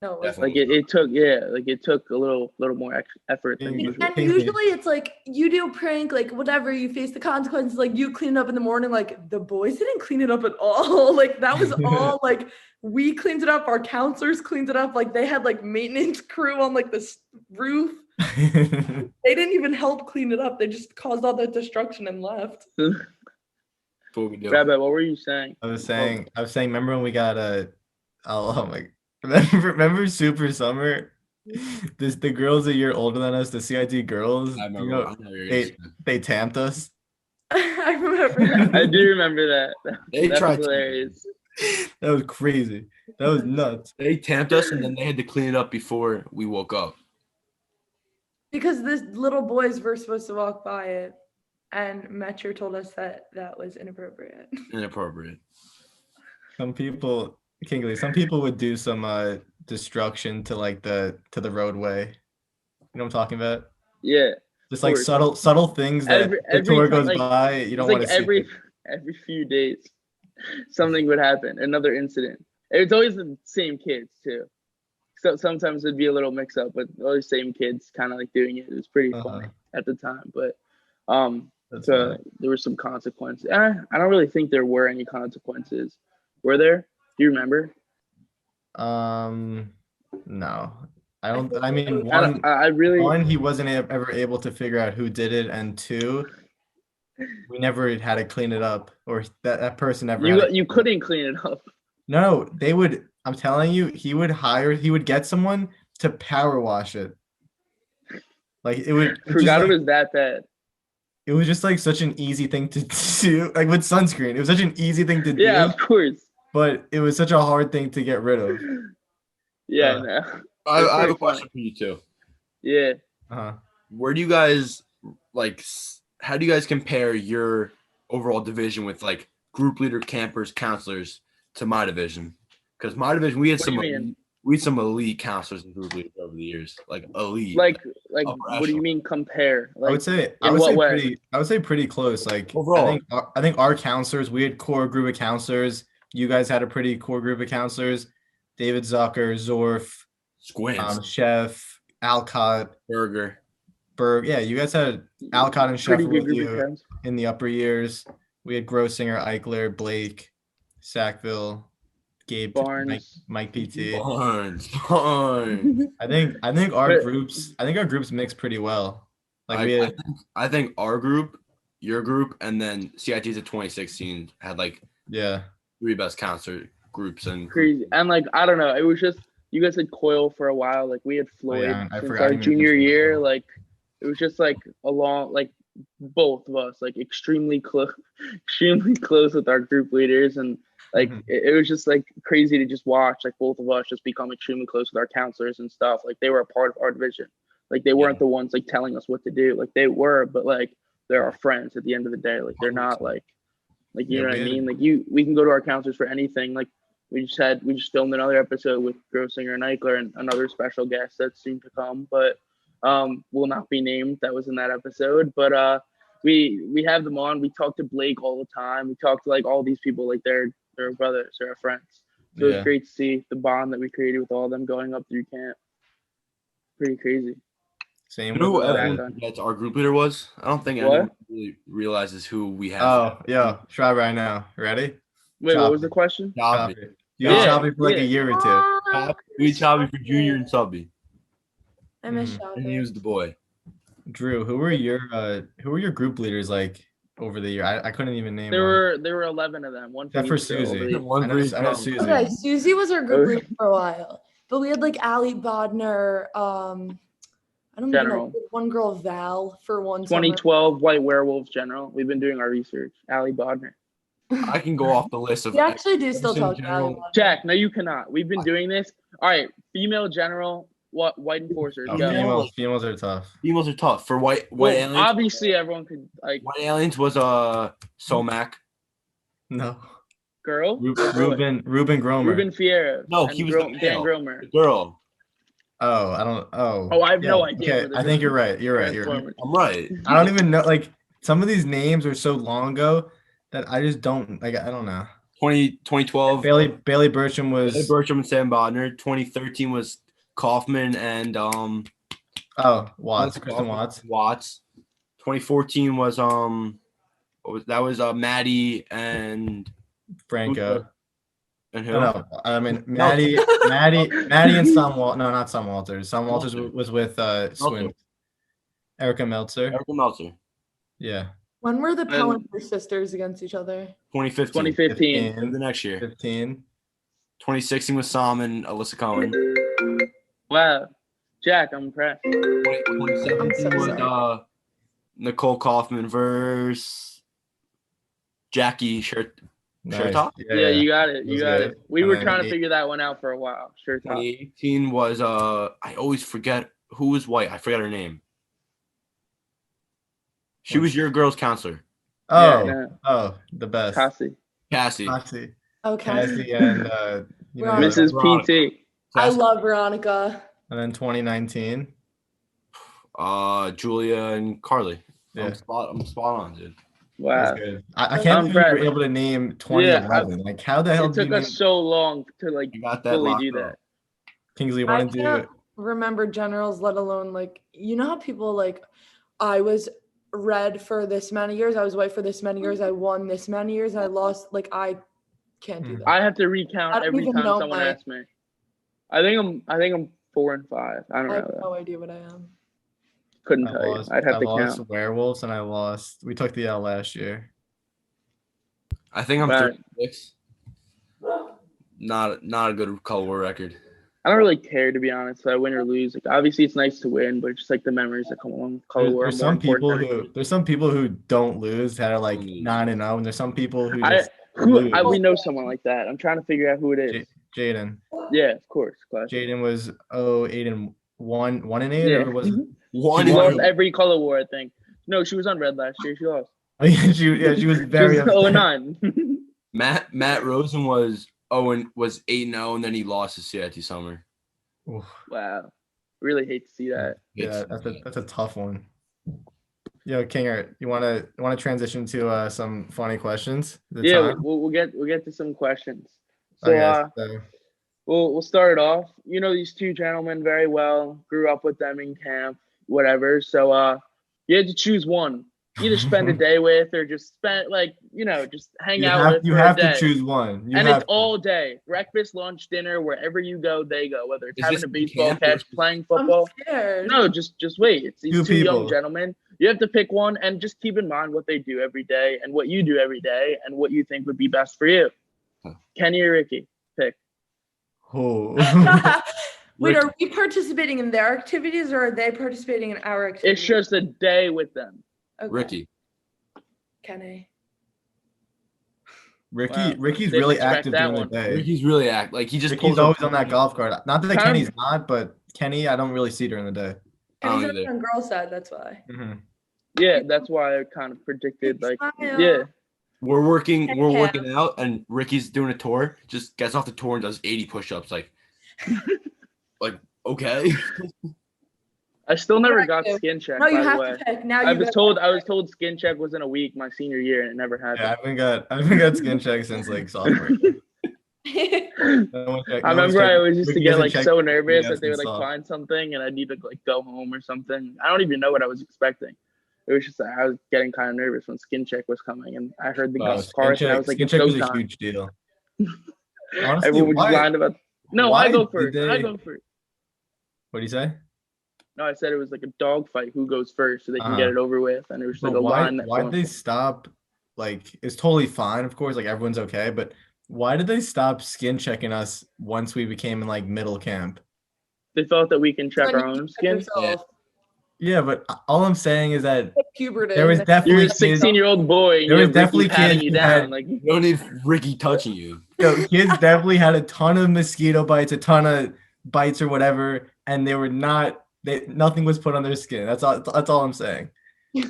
No,
like it took a little more effort than usual.
And usually it's like you do a prank, like whatever, you face the consequences, like you clean it up in the morning. Like the boys didn't clean it up at all. Like that was all like we cleaned it up, our counselors cleaned it up, like they had like maintenance crew on like this roof. They didn't even help clean it up, they just caused all that destruction and left.
Rabbi, what were you saying?
I was saying remember when we got oh my remember Super Summer? The girls a year older than us, the CIT girls,
I remember,
they tamped us.
I remember that.
I do remember that.
They tried
hilarious.
That was crazy. That was nuts.
They tamped us and then they had to clean it up before we woke up.
Because this little boys were supposed to walk by it, and Metro told us that was inappropriate.
Some people, Kingley, some people would do some destruction to like the roadway. You know what I'm talking about?
Yeah,
Just
of
like
course.
subtle things that the
Every
tour
time,
goes
like
by, you
it's
don't
like
want to see it.
every few days, something would happen. Another incident. It's always the same kids too. So sometimes it'd be a little mix up, but all the same kids kind of like doing it. It was pretty funny at the time, but
That's
so there were some consequences. I don't really think there were any consequences. Were there? Do you remember?
No, I don't. I mean,
I really
one, he wasn't ever able to figure out who did it, and two, we never had to clean it up, or that person never had to
you couldn't clean it up.
No, they would. I'm telling you, he would get someone to power wash it. Like it would.
Forgot it was that bad.
It was just like such an easy thing to do, like with sunscreen. It was such an easy thing to do.
Yeah, of course.
But it was such a hard thing to get rid of.
Yeah, no.
I have a question for you too.
Yeah.
Where do you guys like? How do you guys compare your overall division with like group leader, campers, counselors to my division? Because my division, we had some elite counselors and group leaders over the years, like elite.
Like what do you mean compare? Like,
I would say pretty close. Like overall, I think our counselors, we had core group of counselors. You guys had a pretty core group of counselors. David Zucker, Zorf,
Squints,
Chef, Alcott,
Berg.
Yeah, you guys had Alcott and Chef with you in the upper years. We had Grossinger, Eichler, Blake, Sackville, Gabe,
Barnes,
Mike PT.
Barnes.
I think our groups mix pretty well. Like
I think our group, your group, and then CITs of 2016 had like three best counselor groups and
crazy. And like I don't know, it was just you guys had Coyle for a while. Like we had Floyd since our junior year. Like it was just like both of us like extremely close with our group leaders, and like it was just like crazy to just watch like both of us just become extremely close with our counselors and stuff. Like they were a part of our division. Like they weren't the ones like telling us what to do. Like they were, but like they're our friends at the end of the day. Like they're not like you know what I mean? Like we can go to our counselors for anything. Like we just filmed another episode with Grossinger and Eichler and another special guest that's soon to come, but will not be named. That was in that episode. But we have them on. We talk to Blake all the time. We talk to like all these people, like they're brothers, they're our friends. So it's great to see the bond that we created with all of them going up through camp. Pretty crazy.
Same. You know who that's our group leader was? I don't think anyone really realizes who we have.
Oh, yeah. Schreiber, I know. Ready?
Wait, what was the question?
Choppy. You had Choppy for like a year or two.
We had Choppy for junior and subby.
I miss Choppy.
And he was the boy.
Drew, who were your group leaders like over the year? I couldn't even name
them. There were 11 of them. One
for Susie.
I
know Susie.
Okay, Susie was our group leader for a while. But we had like Allie Bodner, I don't know, one girl, Val, for one
2012 White Werewolves General. We've been doing our research. Allie Bodner.
I can go off the list of.
We actually do still talk to Allie Bodner.
Jack, no, you cannot. We've been doing this. All right, female general, white enforcers.
Females are tough.
Females are tough for white aliens.
Obviously, everyone could like.
White aliens was Somac.
No.
Girl.
Ruben Gromer.
Ruben Fiera.
No, he was
Dan Gromer.
The girl.
Oh, I don't.
I have no idea.
Okay, I think you're right.
I'm right.
I don't even know. Like some of these names are so long ago that I just don't like. I don't know.
2012.
Bailey Burcham was.
Bailey Burcham and Sam Bodner. 2013 was Kaufman and
Watts. Kristen Watts.
2014 was Maddie and
Franco.
And who?
No, I mean Maddie and Sam Walters. No, not Sam Walters. Sam Walters was with Swim. Erica Meltzer. Yeah.
When were the Pellinger sisters against each other?
2015.
The next year.
15.
2016 was Sam and Alyssa Cohen.
Wow. Jack, I'm impressed.
2017 was Nicole Kaufman versus Jackie Shirt.
Nice.
Shirt top?
Yeah, you got it. You got it. We were trying to figure that one out for a while. Shirt top.
2018 was I always forget who was white. I forgot her name. She was your girl's counselor.
Oh, the best.
Cassie.
Okay.
Cassie and you know,
Veronica.
Mrs. PT.
I love Veronica.
and then 2019.
Julia and Carly.
Yeah.
I'm spot on, dude.
That's
Wow.
good. I can't believe you were able to name 2011. Like, how the hell
It took us so long to like
You got that
fully
locked
do
up.
that.
Kingsley,
I
want to do
can't
it?
remember generals, let alone like, you know how people like, I was red for this many years, I was white for this many years, I won this many years, I lost. Like, I can't do that.
I have to
I
recount
don't
every
even
time
know
someone
my-
asks me. I think I'm 4 and 5. I don't
I
know.
have
Though.
no idea what I am.
Couldn't
I
tell
lost.
you. I'd have
I
to
lost
count.
werewolves, and we took the L last year.
I think I'm
Right.
36. Not a good color war record.
I don't really care, to be honest, if I win or lose. Like, obviously, it's nice to win, but it's just like the memories that come along with color war.
There's some people who don't lose that are like 9-0, and there's some people who just lose.
We know someone like that. I'm trying to figure out who it is.
Jaden.
Yeah, of course. Classic.
Jaden was 8-1, 1-8,
Yeah.
or was it?
She lost every color war, I think. No, she was on red last year. She lost.
she was very.
She was 0-9.
Matt Rosen was 8-0, and then he lost his CIT summer.
Oof.
Wow, really hate to see that.
Yeah, that's a tough one. Yo, Kinger, you wanna transition to some funny questions?
Yeah, we'll get to some questions. So
Okay,
we'll start it off. You know these two gentlemen very well. Grew up with them in camp, whatever. So you had to choose one. Either spend a day with, or just spend just hang out with.
You have to choose one.
It's all day. Breakfast, lunch, dinner, wherever you go, they go. Whether it's having a baseball catch, playing football.
I'm scared.
No, just wait. It's these two
people.
young gentlemen. You have to pick one, and just keep in mind what they do every day, and what you do every day, and what you think would be best for you. Kenny or Ricky? Pick.
Oh.
Wait, are we participating in their activities, or are they participating in our activities?
It's just a day with them.
Okay.
Ricky.
Kenny.
Ricky's really active during the day.
Ricky's really active. Like
Ricky's always on that golf cart. Not that Kenny's not, but Kenny, I don't really see during the day.
Kenny's on girls' side, that's why.
Mm-hmm.
Yeah, that's why I kind of predicted. Yeah.
We're working out, and Ricky's doing a tour. Just gets off the tour and does 80 push-ups. Like okay.
I still never got skin check.
No, you
by
have
the way.
to pick. Now
I was told skin check was in a week my senior year, and it never happened.
Yeah, I haven't got skin check since like sophomore year.
I remember I always used to get like so nervous that they would like find something and I'd need to like go home or something. I don't even know what I was expecting. It was just that I was getting kind of nervous when skin check was coming, and I heard the golf cart, and I was like,
skin check was a huge deal. Honestly,
everyone was lying about. No, I go first. I go first.
What do you say?
No, I said it was like a dog fight. Who goes first, so they can get it over with, and it was like a line.
Why did they stop? Like, it's totally fine, of course. Like everyone's okay, but why did they stop skin checking us once we became in like middle camp?
They thought that we can check our own skin.
Yeah, but all I'm saying is that
puberty.
There was definitely
you're a 16-year-old boy.
There was definitely kids
you down. Like
you don't need Ricky touching you.
Kids definitely had a ton of mosquito bites, a ton of bites or whatever, and they were not. Nothing was put on their skin. That's all I'm saying.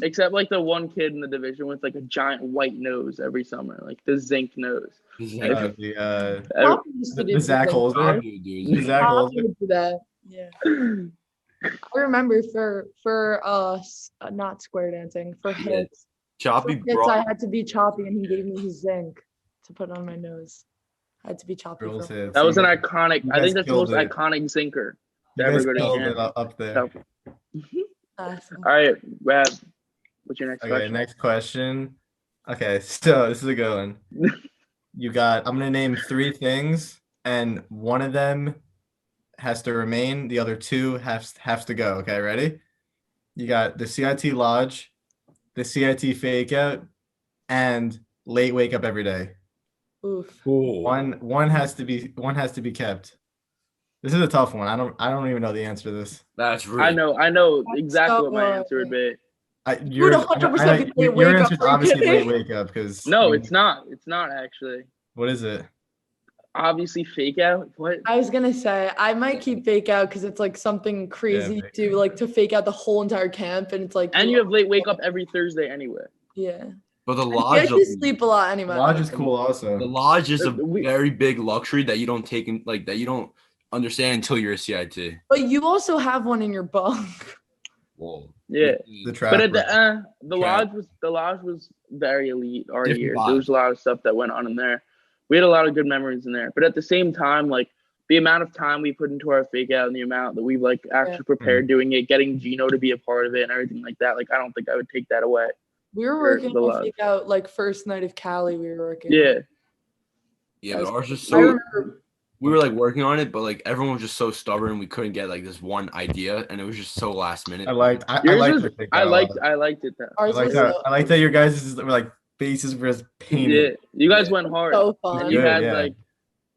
Except like the one kid in the division with like a giant white nose every summer, like the zinc nose.
The Zach Holder.
The Zach Holder. Yeah. I remember for not square dancing, for hits.
Choppy.
I had to be choppy, and he gave me his zinc to put on my nose. I had to be choppy.
That was an iconic. I think that's the most iconic zinker to ever go to camp.
Up there.
Awesome. All right, Rab. What's your next question?
Okay, next question. Okay, so this is a good one. I'm gonna name 3 things, and one of them has to remain. The other 2 have to go. Okay, ready? You got the CIT lodge, the CIT fake out, and late wake up every day.
Oof.
One has to be kept. This is a tough one. I don't even know the answer to this.
That's really.
I know exactly what my answer would be.
Your answer is obviously late wake up because
no, it's not. It's not actually.
What is it?
Obviously, fake out. What?
I was gonna say I might keep fake out because it's like something crazy to fake out the whole entire camp, and it's like.
And you have late wake up every Thursday anyway.
Yeah.
But the
We
lodge,
actually sleep a lot anyway.
Lodge is cool
the
also.
lodge is a
We-
very big luxury that you don't take in, like that you don't understand until you're a CIT.
But you also have one in your bunk.
Whoa.
Yeah.
The
But
trap.
at the
Trap.
lodge was very elite our
Different
year.
vibe.
There was a lot of stuff that went on in there. We had a lot of good memories in there. But at the same time, like the amount of time we put into our fake out and the amount that we like actually prepared doing it, getting Gino to be a part of it and everything like that, like I don't think I would take that away.
We were
For
working
the
on
lodge.
fake out like first night of Cali. We were working.
Yeah.
Yeah, but ours was
I
so
remember.
we were like working on it, but like everyone was just so stubborn. We couldn't get like this one idea, and it was just so last minute.
I liked
Yours
the
was,
fake
I
out a
liked
lot.
I liked it though.
Ours was
I like that your guys' were like faces were just painted.
Yeah. You guys
Yeah.
went hard.
so
And
fun.
you
Good,
had
yeah.
like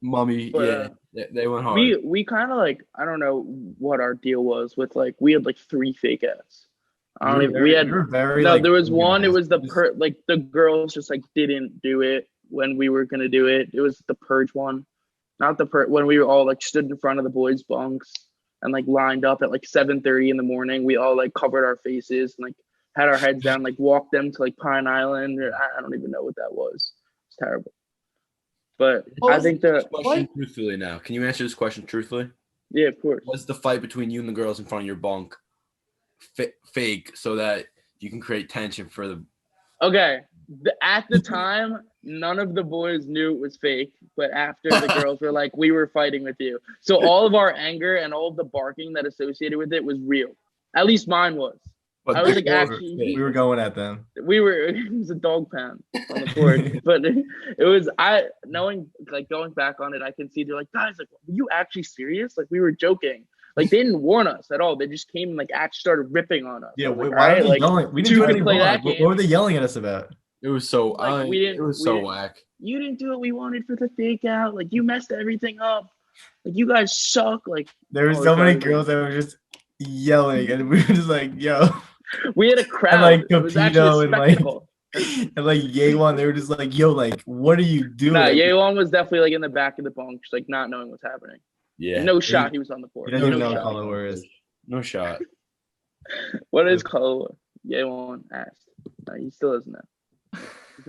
Mummy,
But,
they went hard.
we kind of like I don't know what our deal was with like we had like 3 fake outs. I don't even we had
were very,
no
like,
there was one it
organized.
was the like the girls just like didn't do it when we were gonna do it. It was the purge one, not the when we were all like stood in front of the boys bunks and like lined up at like 7:30 in the morning. We all like covered our faces and like had our heads down, like walked them to like Pine Island or I don't even know what that was. It's terrible. But
What
I
was
think
This
the
question truthfully now. Can you answer this question truthfully?
yeah, of course.
Was the fight between you and the girls in front of your bunk fake so that you can create tension for the?
Okay. At the time, none of the boys knew it was fake, but after the girls were like, we were fighting with you. So all of our anger and all of the barking that associated with it was real. At least mine was.
But
I was
the
like,
girls
actually,
were fake.
We were going at them.
it was a dog pound on the board. But it was, knowing, like, going back on it, I can see they're like, guys, like, were you actually serious? Like, we were joking. Like, they didn't warn us at all. They just came and, like, actually started ripping on us.
Yeah,
I was like,
why
all
are they
right,
yelling? We didn't
two
do
can
anything
play
wrong.
that
What
game.
were they yelling at us about?
It was so
Like, we didn't-
it was so whack.
you didn't do what we wanted for the fake out. Like, you messed everything up. Like, you guys suck. Like,
There were
oh,
so many
sorry.
girls that were just yelling, and we were just like, "Yo!"
we had a crowd.
like,
It was actually
Capito
a
and, like,
spectacle.
And like Yewan, they were just like, "Yo, like, what are you doing?"
Nah, Yewan was definitely like in the back of the bunk, just like not knowing what's happening.
Yeah.
No shot. He was on the board.
He doesn't even
No
know what
shot.
color war is.
No shot.
What is color? Yewan asked. No, he still doesn't know. He's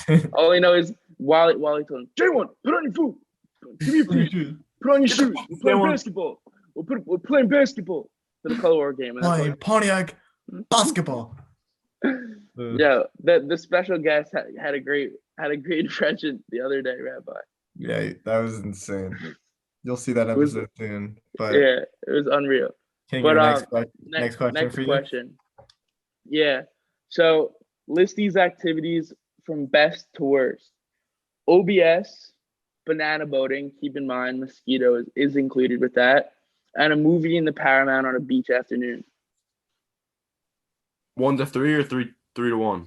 done. All he knows is Wally told him, J1, put on your food. Give me your food. Put on your shoes. We're playing basketball. We're playing basketball for the color war game. And that's
Playing
what-
Pontiac basketball.
Yeah, the special guest had a great impression the other day, Rabbi.
Yeah, that was insane. You'll see that
Was-
episode soon. But
Yeah, it was unreal.
King,
but,
your
Next
question for you.
question. Yeah. So list these activities from best to worst. OBS, banana boating. Keep in mind, mosquito is included with that, and a movie in the Paramount on a beach afternoon.
1 to 3 or 3 to 1?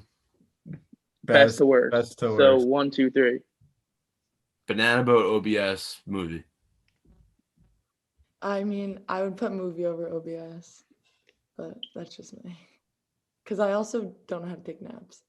Best to worst.
Best to
So
worst.
1, 2, 3.
Banana boat, OBS, movie.
I mean, I would put movie over OBS, but that's just me. Because I also don't know how to take naps.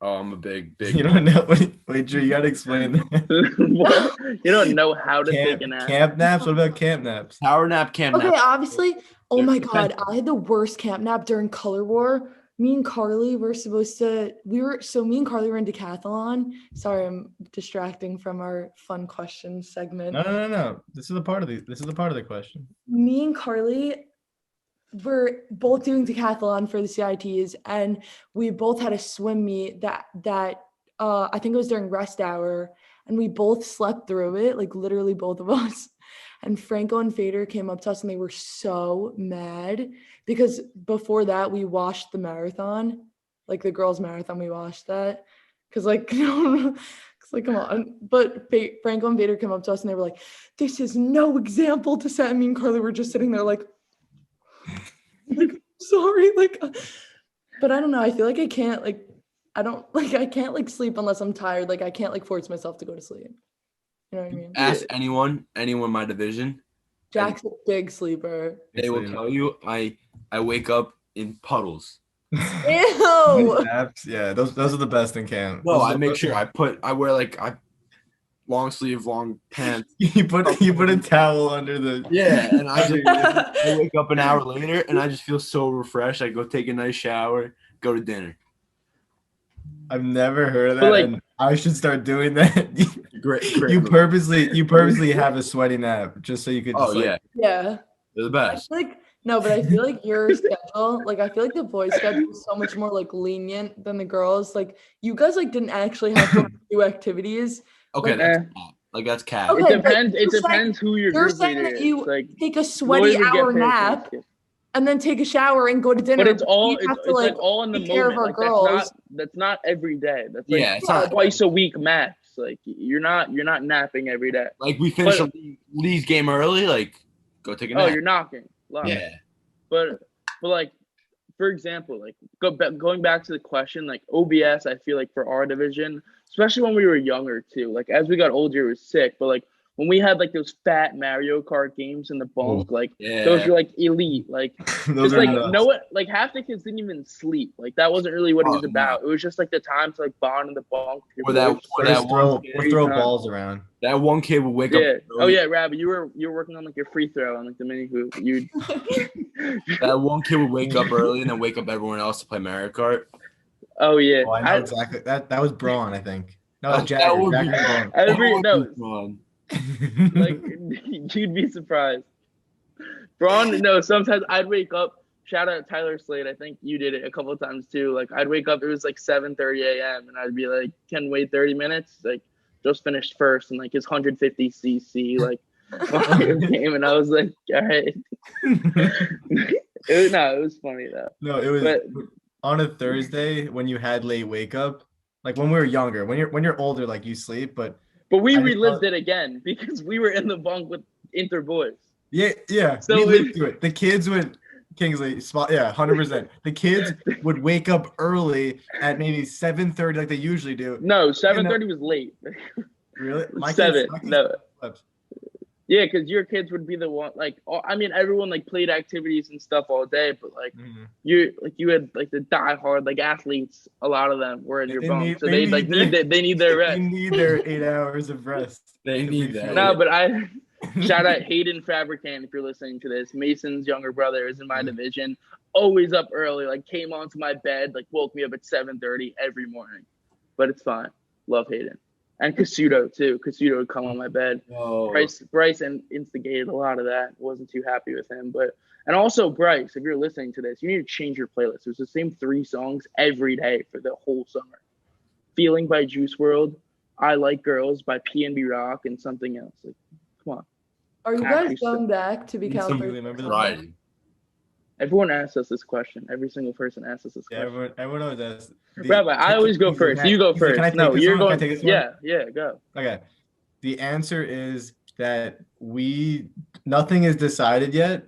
Oh, I'm a big.
You don't know. Wait, Drew, you gotta explain that.
What? You don't know how to take a nap.
Camp naps? What about camp naps?
Power nap, camp
Okay,
nap.
obviously. Oh
They're
my God, I had the worst camp nap during Color War. Me and Carly were me and Carly were in decathlon. Sorry, I'm distracting from our fun questions segment.
No. This is a part of the question.
Me and Carly were both doing decathlon for the CITs, and we both had a swim meet that I think it was during rest hour, and we both slept through it, like literally both of us. And Franco and Fader came up to us and they were so mad because before that we watched the marathon, like the girls' marathon. We watched that because like come on. But Franco and Vader came up to us and they were like, "This is no example to set." Me and Carly were just sitting there like sorry, but I don't know. I feel like I can't sleep unless I'm tired. Like I can't force myself to go to sleep. You know what I mean?
Ask anyone in my division.
Jack's a big sleeper.
They will tell you I wake up in puddles.
Ew.
Naps, yeah, those are the best in camp.
No,
Those
I
are
make
the-
sure I wear long sleeve, long pants.
you put a towel under the
Yeah, and I wake up an hour later and I just feel so refreshed. I go take a nice shower, go to dinner.
I've never heard of
But,
that,
like-
and I should start doing that.
Great.
You purposely have a sweaty nap just so you could.
Oh
Just, like,
yeah,
Yeah.
they're the
I
best.
feel like no, but I feel like your schedule, like I feel like the boys' schedule is so much more like lenient than the girls. Like you guys like didn't actually have to do activities.
Okay,
like-
that's cat. Like that's cat.
Okay,
It
but
depends. It
you're saying-
depends who your
You're
group
saying
leader
that
is.
you
Like
take a sweaty
boys would get
hour
paid
nap
attention.
and then take a shower and go to dinner.
But it's all
we have
it's
to,
like all in the
take care of
moment.
our
Like
girls.
that's not every day. That's like
Yeah, it's
Yeah,
not
twice a week max. Like you're not napping every day.
like we finish
But-
a Lee's game early. Like go take a
Oh,
nap.
you're knocking. Love.
Yeah.
But like for example, like going back to the question, like OBS, I feel like for our division, especially when we were younger too. Like as we got older, it was sick. But like when we had like those fat Mario Kart games in the bunk, like
Yeah.
those were like elite. Like
those
just
are
like
nuts.
like half the kids didn't even sleep. Like that wasn't really what it was about. It was just like the time to like bond in the bunk. with
Or
your
that-
boys.
or
Or
that
just throw,
one
or throw
time.
balls around.
That one kid would wake
Yeah.
up.
Oh yeah, Rabbi, you were working on like your free throw on like the mini hoop. You.
That one kid would wake up early and then wake up everyone else to play Mario Kart.
Oh yeah.
Oh, I know exactly. That was Braun, I think. No,
That
Jagger.
would be-
Jagger
Every no,
Fun.
like you'd be surprised. Braun, no, sometimes I'd wake up. Shout out Tyler Slade. I think you did it a couple of times too. Like I'd wake up, it was like 7:30 a.m. and I'd be like, can wait 30 minutes? Like just finished first and like his 150 cc like game, and I was like, all right. It was funny though.
No, it was
But-
on a Thursday when you had late wake up. Like when we were younger. When you're older, like you sleep, but
But we
I just
relived
thought-
it again because we were in the bunk with Inter boys.
yeah.
So
we
it-
lived through it. The kids would Kingsley spot, yeah, 100%. The kids would wake up early at maybe 7:30 like they usually do.
No, 7:30 was late.
Really?
Seven. No.
slept.
Yeah, because your kids would be the one. Like, I mean, everyone like played activities and stuff all day, but like
Mhm.
you had like the diehard like athletes. A lot of them were in your
They
bunk,
need-
so
they
they like
need their-
they need their
They
rest.
need their 8 hours of rest.
They
to
need
be
that.
fueled.
No, but I shout out Hayden Fabricant if you're listening to this. Mason's younger brother is in my division. Always up early. Like came onto my bed, like woke me up at 7:30 every morning. But it's fine. Love Hayden. And Casuto too. Casuto would come on my bed.
Oh,
Bryce instigated a lot of that. Wasn't too happy with him, and also Bryce, if you're listening to this, you need to change your playlist. It was the same 3 songs every day for the whole summer. Feeling by Juice WRLD, I Like Girls by PNB Rock, and something else. Like, come on.
Are you
Actually,
guys going back to be
Need somebody
counselors?
remember the
Friday.
Everyone asks us this question. Every single person asks us this
Yeah,
question.
everyone always asks.
Rabbi, I always go first. You go first.
Can I take
No,
this
you're
one? Can I
going.
take this one?
Yeah, go.
Okay. The answer is that nothing is decided yet,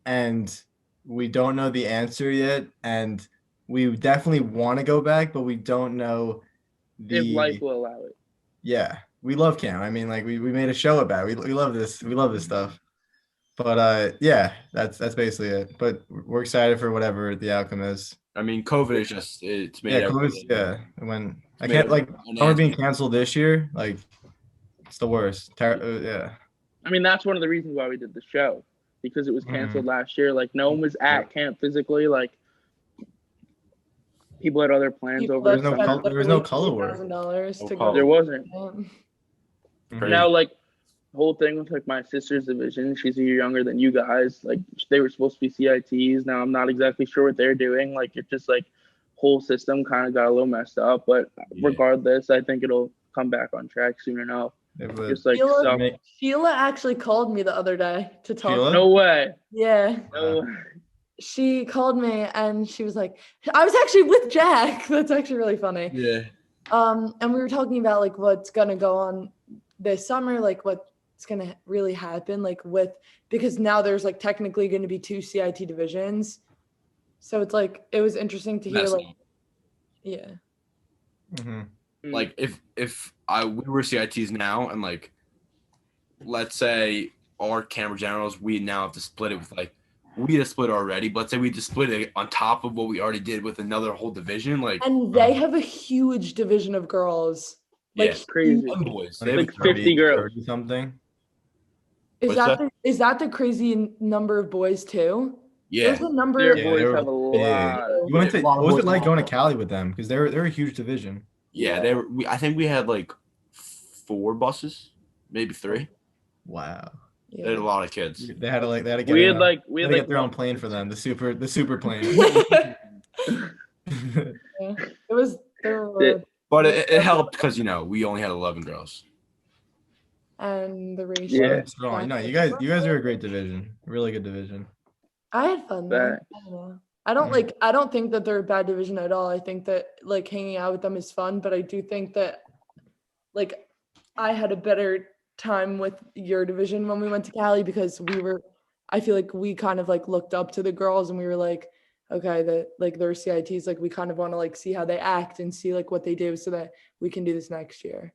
and we don't know the answer yet, and we definitely want to go back, but we don't know
If life will allow it.
Yeah, we love camp. I mean, like we made a show about it. We love this. We love this stuff. But yeah, that's basically it. But we're excited for whatever the outcome is.
I mean, COVID is just it's made
Yeah,
everything-
when I
made
can't like
everything
summer being
unanswered.
canceled this year, like it's the worst. Yeah.
I mean, that's one of the reasons why we did the show, because it was
Mm-hmm.
canceled last year. Like, no one was at camp physically. Like, people had other plans
People
over
that
the
no
spent
col- there was no
literally
color work.
$3,000
No
to
color.
go.
There wasn't.
Crazy.
Now, like, the whole thing with like my sister's division, she's a year younger than you guys. Like, they were supposed to be CITs. Now, I'm not exactly sure what they're doing. Like, it just like whole system kind of got a little messed up. But
Yeah.
regardless, I think it'll come back on track soon enough.
It was,
Just like
Sheila-
stuff.
Sheila actually called me the other day to talk.
Sheila?
No way.
Yeah.
No.
She called me and she was like, I was actually with Jack. That's actually really funny.
Yeah.
And we were talking about like what's gonna go on this summer, like what's gonna really happen, like because now there's like technically gonna be 2 CIT divisions. So it's like it was interesting to hear
Messy.
like yeah.
Mhm.
Like if we were CITs now and like let's say our camera generals, we now have to split it with like we had to split already, but let's say we had to split it on top of what we already did with another whole division, like
And they have a huge division of girls. Like
Yeah.
Crazy.
young boys.
I
They
think
have
Like 50 girls.
30 something.
is
What's
that the crazy number of boys too?
Yeah.
There's a number.
Their
Yeah,
boys
they were
have a
big.
lot.
You went to,
A lot of
what was
boys
it like
have
going to
that.
Cali with them? Because they're a huge division.
Yeah, they were. I think we had like 4 buses, maybe 3.
Wow.
They had a lot of kids.
They had to get
We had
in
like
get their own
one-
plane for them, the super plane.
Yeah. There were
It-
But it helped because we only had 11 girls.
and the ratio.
Yeah.
Strong. No, you guys are a great division. Really good division.
I had fun though.
Facts.
I don't know. I don't think that they're a bad division at all. I think that like hanging out with them is fun, but I do think that like I had a better time with your division when we went to Cali because I feel like we kind of like looked up to the girls and we were like, okay, that like their CITs, like we kind of want to like see how they act and see like what they do so that we can do this next year.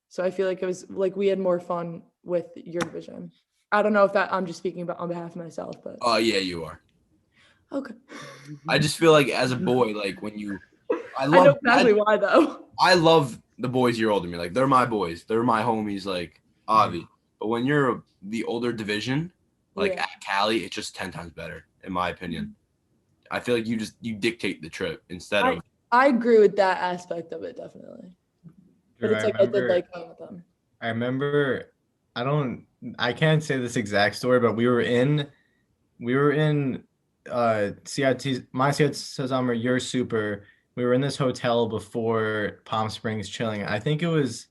So I feel like it was like we had more fun with your division. I don't know if that I'm just speaking about on behalf of myself, but
Oh yeah, you are.
okay.
I just feel like as a boy, like when you,
I know exactly why though.
I love the boys you're older than me. Like they're my boys. They're my homies. Like Avi. But when you're the older division, like
Yeah.
at Cali, it's just 10 times better, in my opinion. I feel like you dictate the trip instead of.
I agree with that aspect of it definitely. But it's like I did like playing with them.
I remember, I can't say this exact story, but we were in CITs, my CITs summer, your super. We were in this hotel before Palm Springs chilling. I think it was,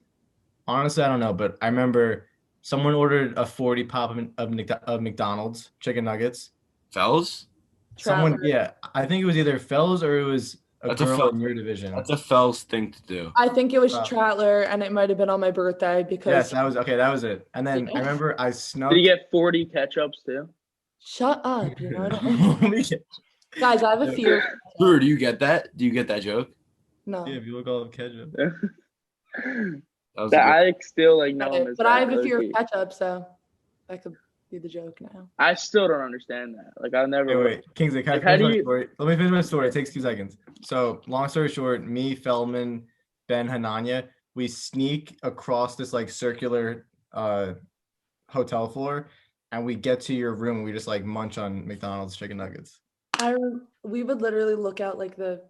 honestly, I don't know, but I remember someone ordered a 40 pop of McDonald's chicken nuggets.
Fells?
Someone, yeah, I think it was either Fells or it was a girl in your division.
That's a Fells thing to do.
I think it was Trattler, and it might have been on my birthday because.
Yes, that was it. And then I remember I snuck.
Did you get 40 ketchups too?
Shut up! You know what I mean? Guys, I have a fear.
Drew, do you get that? Do you get that joke?
No.
Yeah, if you look all of ketchup.
I still like know him as
but I have
that,
a fear of
low-key.
ketchup, so that could be the joke now.
I still don't understand that. Like I'll never.
Wait, Kingsley, can I
Like, how
finish
do
my
you-
story? Let me finish my story. It takes 2 seconds. So, long story short, me, Feldman, Ben, Hananya, we sneak across this like circular hotel floor, and we get to your room. We just like munch on McDonald's chicken nuggets.
We would literally look out like the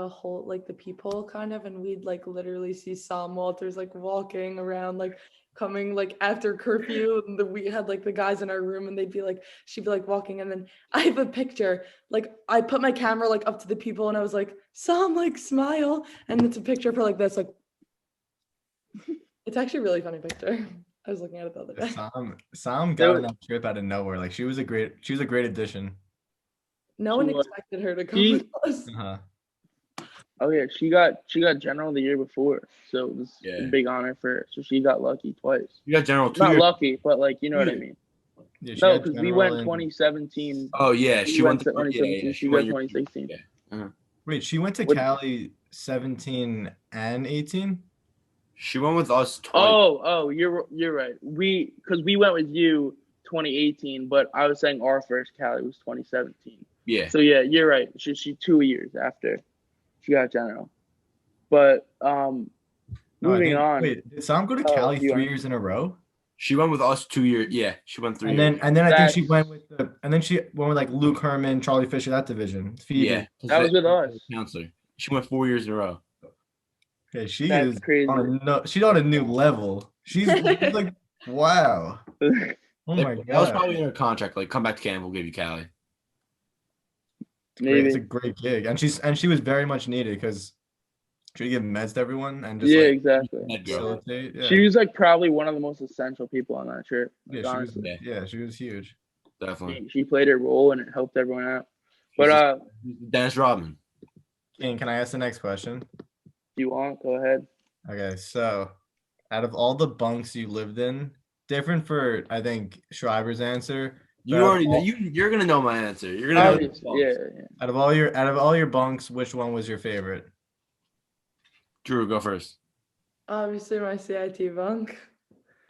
whole like the peephole kind of, and we'd like literally see Sam Walters like walking around like coming like after curfew, and we had like the guys in our room, and she'd be like walking, and then I have a picture, like I put my camera like up to the people, and I was like, Sam, like smile, and it's a picture for like this, like it's actually a really funny picture. I was looking at it the other day.
Sam got on that trip out of nowhere. Like she was a great addition.
No one expected her to come with us.
Uh-huh.
Oh yeah, she got general the year before, so it was a big honor for her. So she got lucky twice.
You got general 2
Not
years.
lucky, but like you know what I mean.
Yeah,
No, because we went 2017.
Oh yeah, she went to
2017.
yeah,
She got 2016.
Yeah. Uh-huh.
Wait, she went to Cali 17 and 18?
She went with us twice.
Oh, you're right. Because we went with you 2018, but I was saying our first Cali was 2017.
Yeah.
So yeah, you're right. She 2 years after she got general. But moving on.
Wait, did Sam go to Cali 3 years in a row?
She went with us 2 years. Yeah, she went 3
and
years.
then I think she went with like Luke Herman, Charlie Fisher, that division. Phoebe.
Yeah,
that was with us.
Counselor. She went 4 years in a row.
Okay, she
That's
is
crazy.
She's on a new level. She's like, wow. Oh my god.
That was probably in her contract. Like, come back to Canada, we'll give you Cali.
Maybe.
It's a great gig, and she was very much needed because she would give meds to everyone and just
exactly.
facilitate. Yeah.
She was like probably one of the most essential people on that trip. Like,
she was huge.
Definitely.
She played her role and it helped everyone out. But
Dennis Rodman.
King, can I ask the next question?
You want? Go ahead.
Okay, so out of all the bunks you lived in, different for I think Schreiber's answer.
You're gonna know my answer. You're gonna know.
Yeah.
Out of all your bunks, which one was your favorite?
Drew, go first.
Obviously, my CIT bunk.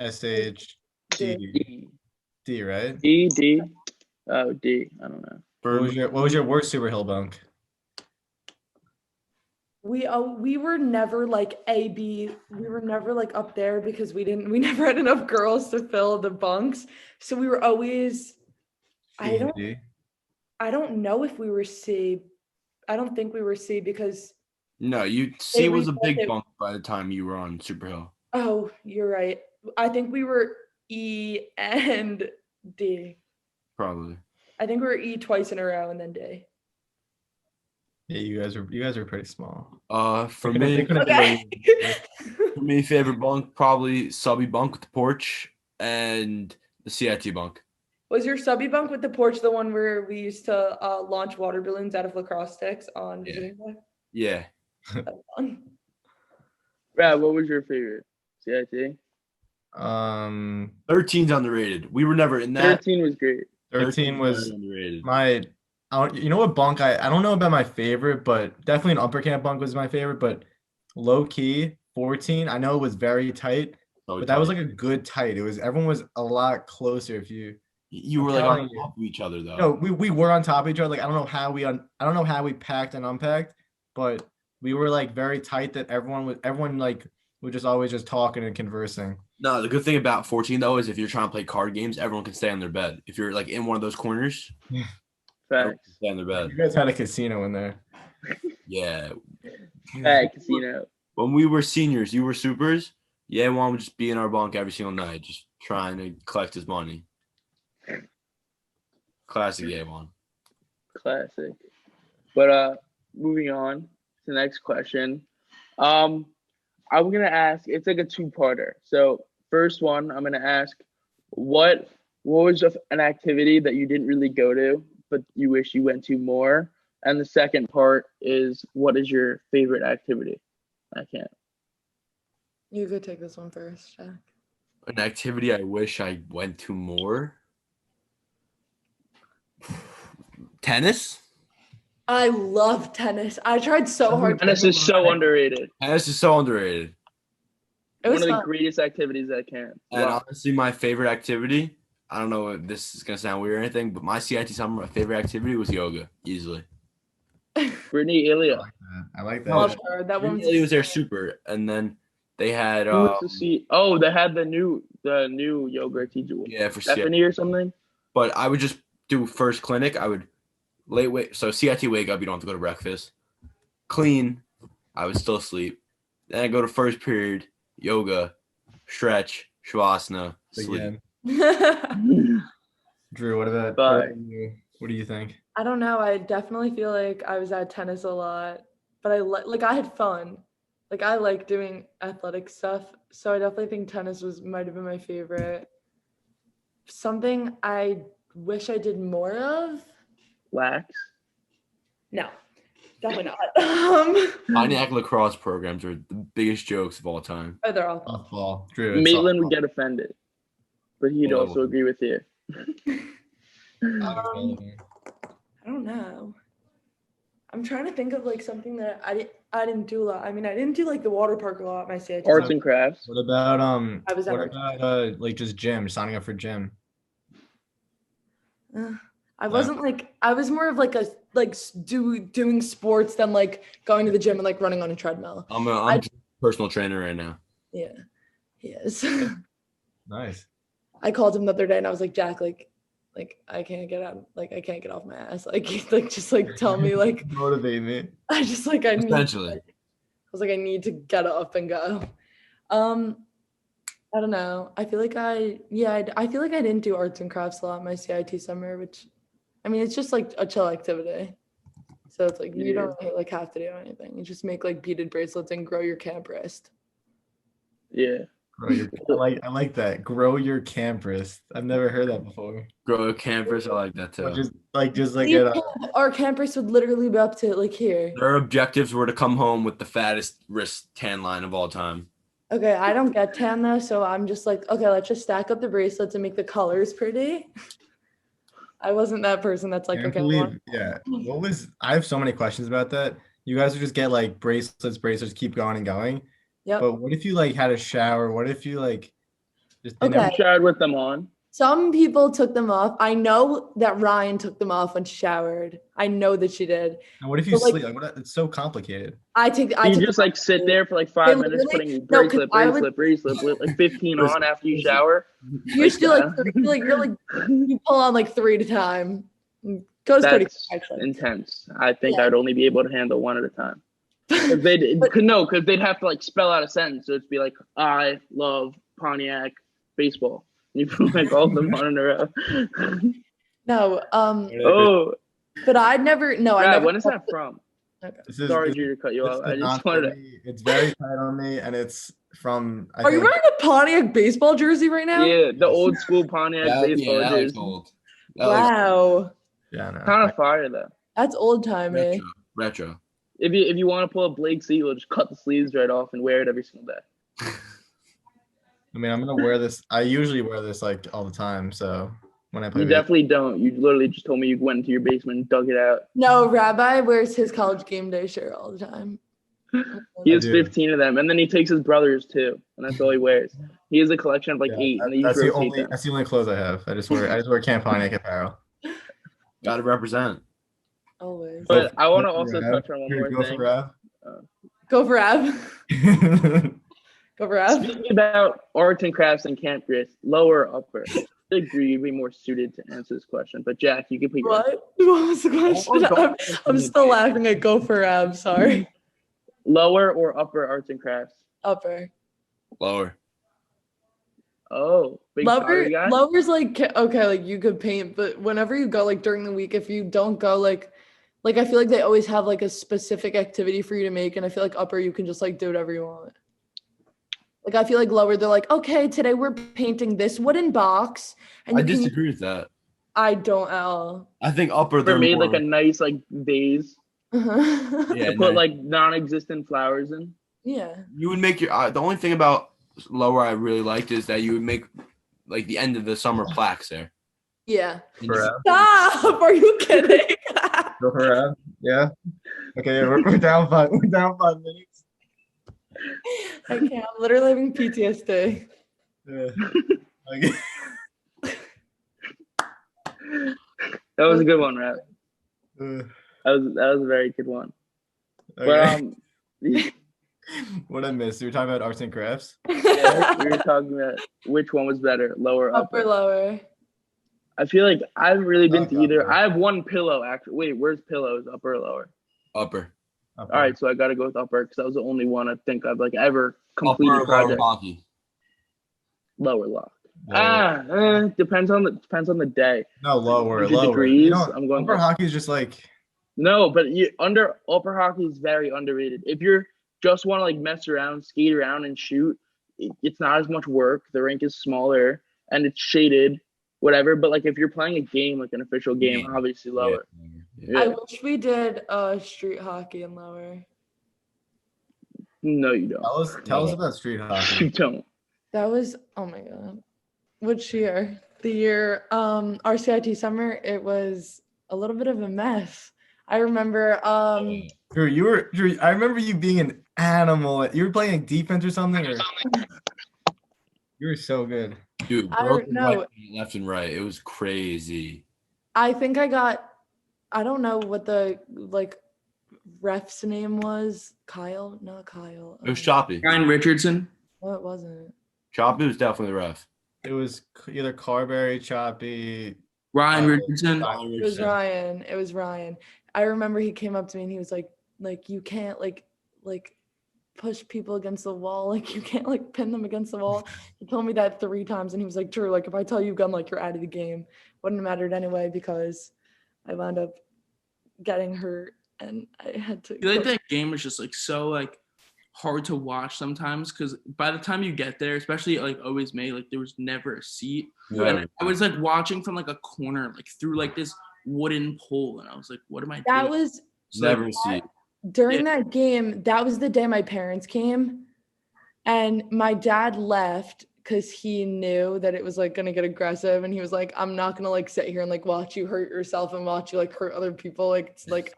SH D, right?
D. Oh, D. I don't know.
What was your worst Super Hill bunk?
We were never like AB. We were never like up there because we never had enough girls to fill the bunks. So we were always. I I don't know if we were C. I don't think we were C because.
No, C was a big bump by the time you were on Super Hill.
Oh, you're right. I think we were E and D.
Probably.
I think we were E twice in a row and then D.
Yeah, you guys are pretty small.
For me,
Okay.
for me, favorite bunk probably subby bunk with the porch and the CIT bunk.
Was your subby bunk with the porch the one where we used to launch water balloons out of lacrosse sticks on visiting day?
Yeah.
That was fun.
Brad, what was your favorite? CIT?
13's underrated. We were never in that.
13 was great.
13 was
underrated.
You know what bunk I don't know about my favorite, but definitely an upper camp bunk was my favorite. But low key 14, I know it was very tight, but that was like a good tight. Everyone was a lot closer. If you
were like on top of each other though.
No, we were on top of each other. Like I don't know how we packed and unpacked, but we were like very tight that everyone like was just always just talking and conversing.
No, the good thing about 14 though is if you're trying to play card games, everyone can stay on their bed. If you're like in one of those corners, everyone can stay on their bed.
You guys had a casino in there.
Yeah.
Hey, casino.
When we were seniors, you were supers. Yeah, one would just be in our bunk every single night, just trying to collect his money. Classic A1.
Classic. But moving on to the next question. I'm gonna ask, it's like a two-parter. So first one, I'm gonna ask, what was an activity that you didn't really go to, but you wish you went to more? And the second part is, what is your favorite activity? I can't.
You could take this one first, Jack.
An activity I wish I went to more. Tennis?
I love tennis. I tried so hard.
Tennis is so underrated.
Tennis is so underrated.
One of the greatest activities I can.
And honestly, my favorite activity, I don't know if this is going to sound weird or anything, but my CIT summer, my favorite activity was yoga, easily.
Brittany Ilya.
I like that.
Love her. That one
was there super. And then they had
they had the new yoga teacher.
Yeah, for
Stephanie
CIT
or something.
But I would just do first clinic. I would so CIT wake up, you don't have to go to breakfast. Clean, I would still sleep. Then I go to first period, yoga, stretch, shavasana, sleep.
Drew, what about you? What do you think?
I don't know. I definitely feel like I was at tennis a lot, but I had fun. Like I like doing athletic stuff, so I definitely think tennis might have been my favorite. Something I wish I did more of.
Wax?
No, definitely not.
Pontiac lacrosse programs are the biggest jokes of all time.
Oh, they're awful.
Softball. Drew,
Maitland would get offended, but he'd also agree with you.
I don't know. I'm trying to think of like something that I didn't do a lot. I mean, I didn't do like the water park a lot. My CIT.
Arts and crafts.
What about
I was
like just gym, signing up for gym?
I wasn't like I was more of like doing sports than like going to the gym and like running on a treadmill.
I'm a personal trainer right now.
Yeah, he is.
Nice.
I called him the other day and I was like, Jack, like I can't get out, like I can't get off my ass. Like just like tell me like
motivate me.
I just like I need.
Essentially.
I was like I need to get up and go. I don't know. I feel like I feel like I didn't do arts and crafts a lot my CIT summer, which I mean it's just like a chill activity. So it's like you don't like have to do anything. You just make like beaded bracelets and grow your camp wrist.
Yeah.
I like that. Grow your camp wrist. I've never heard that before.
Grow a camp wrist, I like that too.
Our camp wrist would literally be up to like here.
Their objectives were to come home with the fattest wrist tan line of all time.
Okay, I don't get tan though, so I'm just like, okay, let's just stack up the bracelets and make the colors pretty. I wasn't that person that's like,
I have so many questions about that. You guys would just get like bracelets, keep going and going.
Yep.
But what if you like had a shower? What if you like just
showered with them on?
Some people took them off. I know that Ryan took them off when she showered. I know that she did.
And what if you sleep? Like, it's so complicated.
You just like sit there for like 5 minutes putting bracelet, like 15 on after you shower.
You still you pull on like 3 at a time. Goes pretty
That's
quick, actually.
intense. I think
Yeah.
I'd only be able to handle one at a time. Because they'd have to like spell out a sentence. So it'd be like, I love Pontiac baseball. You put like all of them on in a row.
No,
Oh,
but I never.
when is that from? Sorry, Drew, to cut you off. I just wanted to.
It's very tight on me, and it's from.
Are you wearing a Pontiac baseball jersey right now?
Yeah, the old school Pontiac baseball
that looks
jersey.
old.
Wow,
Yeah, no.
Kind of fire though.
that's old timey.
Retro.
If you want to pull up Blake Sealer, just cut the sleeves right off and wear it every single day.
I mean, I'm gonna wear this. I usually wear this like all the time. So when I play,
You definitely don't. You literally just told me you went into your basement and dug it out.
No, Rabbi wears his college game day shirt all the time.
He has 15 of them, and then he takes his brothers too, and that's all he wears. He has a collection of like 8, and they
that's
usually
the
rotate
only.
them.
That's the only clothes I have. I just wear Camp Pontiac apparel.
Got to represent.
Always.
But I want to also touch on one more
Go
thing.
for Rav.
Go for Ab. Go for Ab.
Speaking about arts and crafts and Camp Chris, lower or upper? I agree you'd be more suited to answer this question. But Jack, you can put your
What was the question? I'm still laughing at Go for Ab. Sorry.
lower or upper arts and crafts.
Upper.
Lower.
Oh, big pottery guy?
Lower's like, okay, like you could paint, but whenever you go like during the week, if you don't go like I feel like they always have like a specific activity for you to make, and I feel like upper you can just like do whatever you want. Like I feel like lower, they're like, okay, today we're painting this wooden box. And
I disagree with that.
I don't at all.
I think upper
They made
more,
like a nice like vase
yeah,
to put like non-existent flowers in.
Yeah.
You would make your the only thing about lower I really liked is that you would make like the end of the summer plaques there.
Yeah.
For Rav.
Stop! Are you kidding?
Go for Rav. Yeah. Okay, yeah, we're down 5. We're down 5 minutes.
I can't. I'm literally having PTSD.
Yeah. Okay.
That was a good one, Rap.
Uh,
That was a very good one.
okay.
But
What I missed? You were talking about arts and crafts.
yeah, we were talking about which one was better, lower or upper.
Upper, lower.
I feel like I haven't really been to either.
Upper.
I have one pillow actually. Wait, where's pillows? Upper or lower?
Upper.
All right, so I got to go with upper because that was the only one I think I've like ever completed
Upper
a project.
lower hockey.
Lower lock.
Lower.
Depends on the day.
No, lower.
The
Lower.
degrees,
You don't-
I'm going
upper
lower.
hockey is just like
No, but upper hockey is very underrated. If you're just want to like mess around, skate around, and shoot, it's not as much work. The rink is smaller and it's shaded, whatever. But like if you're playing a game, like an official game, obviously lower.
Yeah.
I wish we did street hockey in lower.
No, you don't.
tell us about street
You
hockey.
don't.
That was, oh my God. Which year? The year our CIT summer, it was a little bit of a mess. I remember
Drew, I remember you being an animal. You were playing defense or something, or you were so good.
Dude,
I
broken
don't know.
right, left and right. It was crazy.
I think I don't know what the like ref's name was. Kyle? Not Kyle.
It was choppy.
Ryan Richardson.
No, it wasn't.
Choppy was definitely the ref.
It was either Carberry, Choppy.
Ryan
Uh,
Richardson.
It was Ryan. It was Ryan. I remember he came up to me and he was like you can't like push people against the wall. Like you can't like pin them against the wall. He told me that 3 times and he was like, Drew, like if I tell you gun, like you're out of the game. Wouldn't have mattered anyway because I wound up getting hurt and I had to.
I feel like that game was just like so like hard to watch sometimes because by the time you get there, especially like always May, like there was never a seat.
Yeah.
And I was like watching from like a corner, like through like this wooden pole, and I was like, "What am I
That
doing?"
was
Never see.
during that game. That was the day my parents came, and my dad left because he knew that it was like gonna get aggressive, and he was like, "I'm not gonna like sit here and like watch you hurt yourself and watch you like hurt other people." Like it's like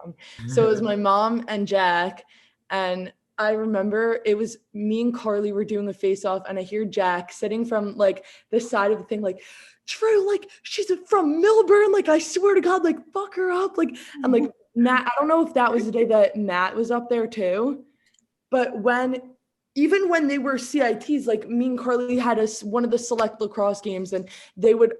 so it was my mom and Jack, and I remember it was me and Carly were doing a face off, and I hear Jack sitting from like the side of the thing, like, Drew, like she's from Milburn, like I swear to God, like fuck her up, like, and like Matt. I don't know if that was the day that Matt was up there too, but when even when they were CITs, like me and Carly had one of the select lacrosse games, and they would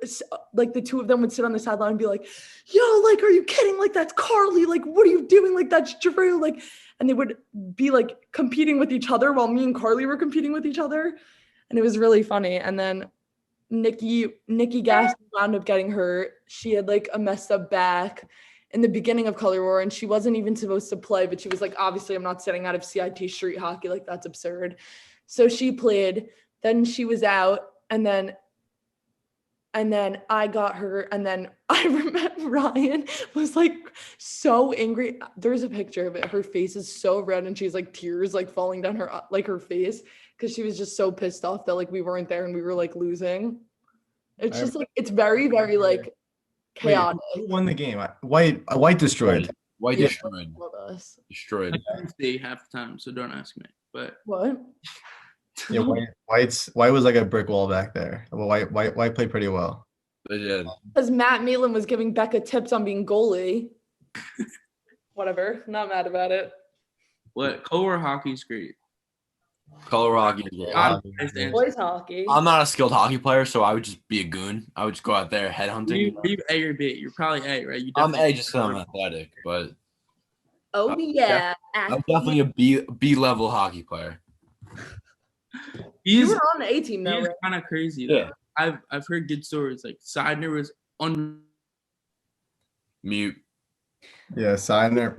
like the two of them would sit on the sideline and be like, yo, like, are you kidding? Like, that's Carly. Like, what are you doing? Like, that's Drew. Like, and they would be like competing with each other while me and Carly were competing with each other. And it was really funny. And then Nikki Gass wound up getting hurt. She had like a messed up back in the beginning of Color War, and she wasn't even supposed to play, but she was like, obviously I'm not sitting out of CIT street hockey, like that's absurd. So she played, then she was out, and then I got her, and then I remember Ryan was like so angry. There's a picture of it. Her face is so red, and she's like tears like falling down her face, because she was just so pissed off that like we weren't there and we were like losing. It's just like, it's very, very like chaotic.
Wait, who won the game? White destroyed.
White
Yeah.
destroyed.
I couldn't stay half the time, so don't ask me. But
What?
Yeah, White was like a brick wall back there. Well, White played pretty well.
They did.
Because Matt Meelan was giving Becca tips on being goalie. Whatever. Not mad about it.
what? Color hockey's great.
Color hockey.
Boys hockey.
I'm not a skilled hockey player, so I would just be a goon. I would just go out there headhunting.
You A or B? You're probably A, right?
I'm A just because I'm athletic, but
Oh yeah.
I'm definitely a B level hockey player.
You
He's
were on the A team though, right?
kind of crazy.
Yeah.
Though. I've heard good stories. Like Seidner was
Mute.
Yeah, Seidner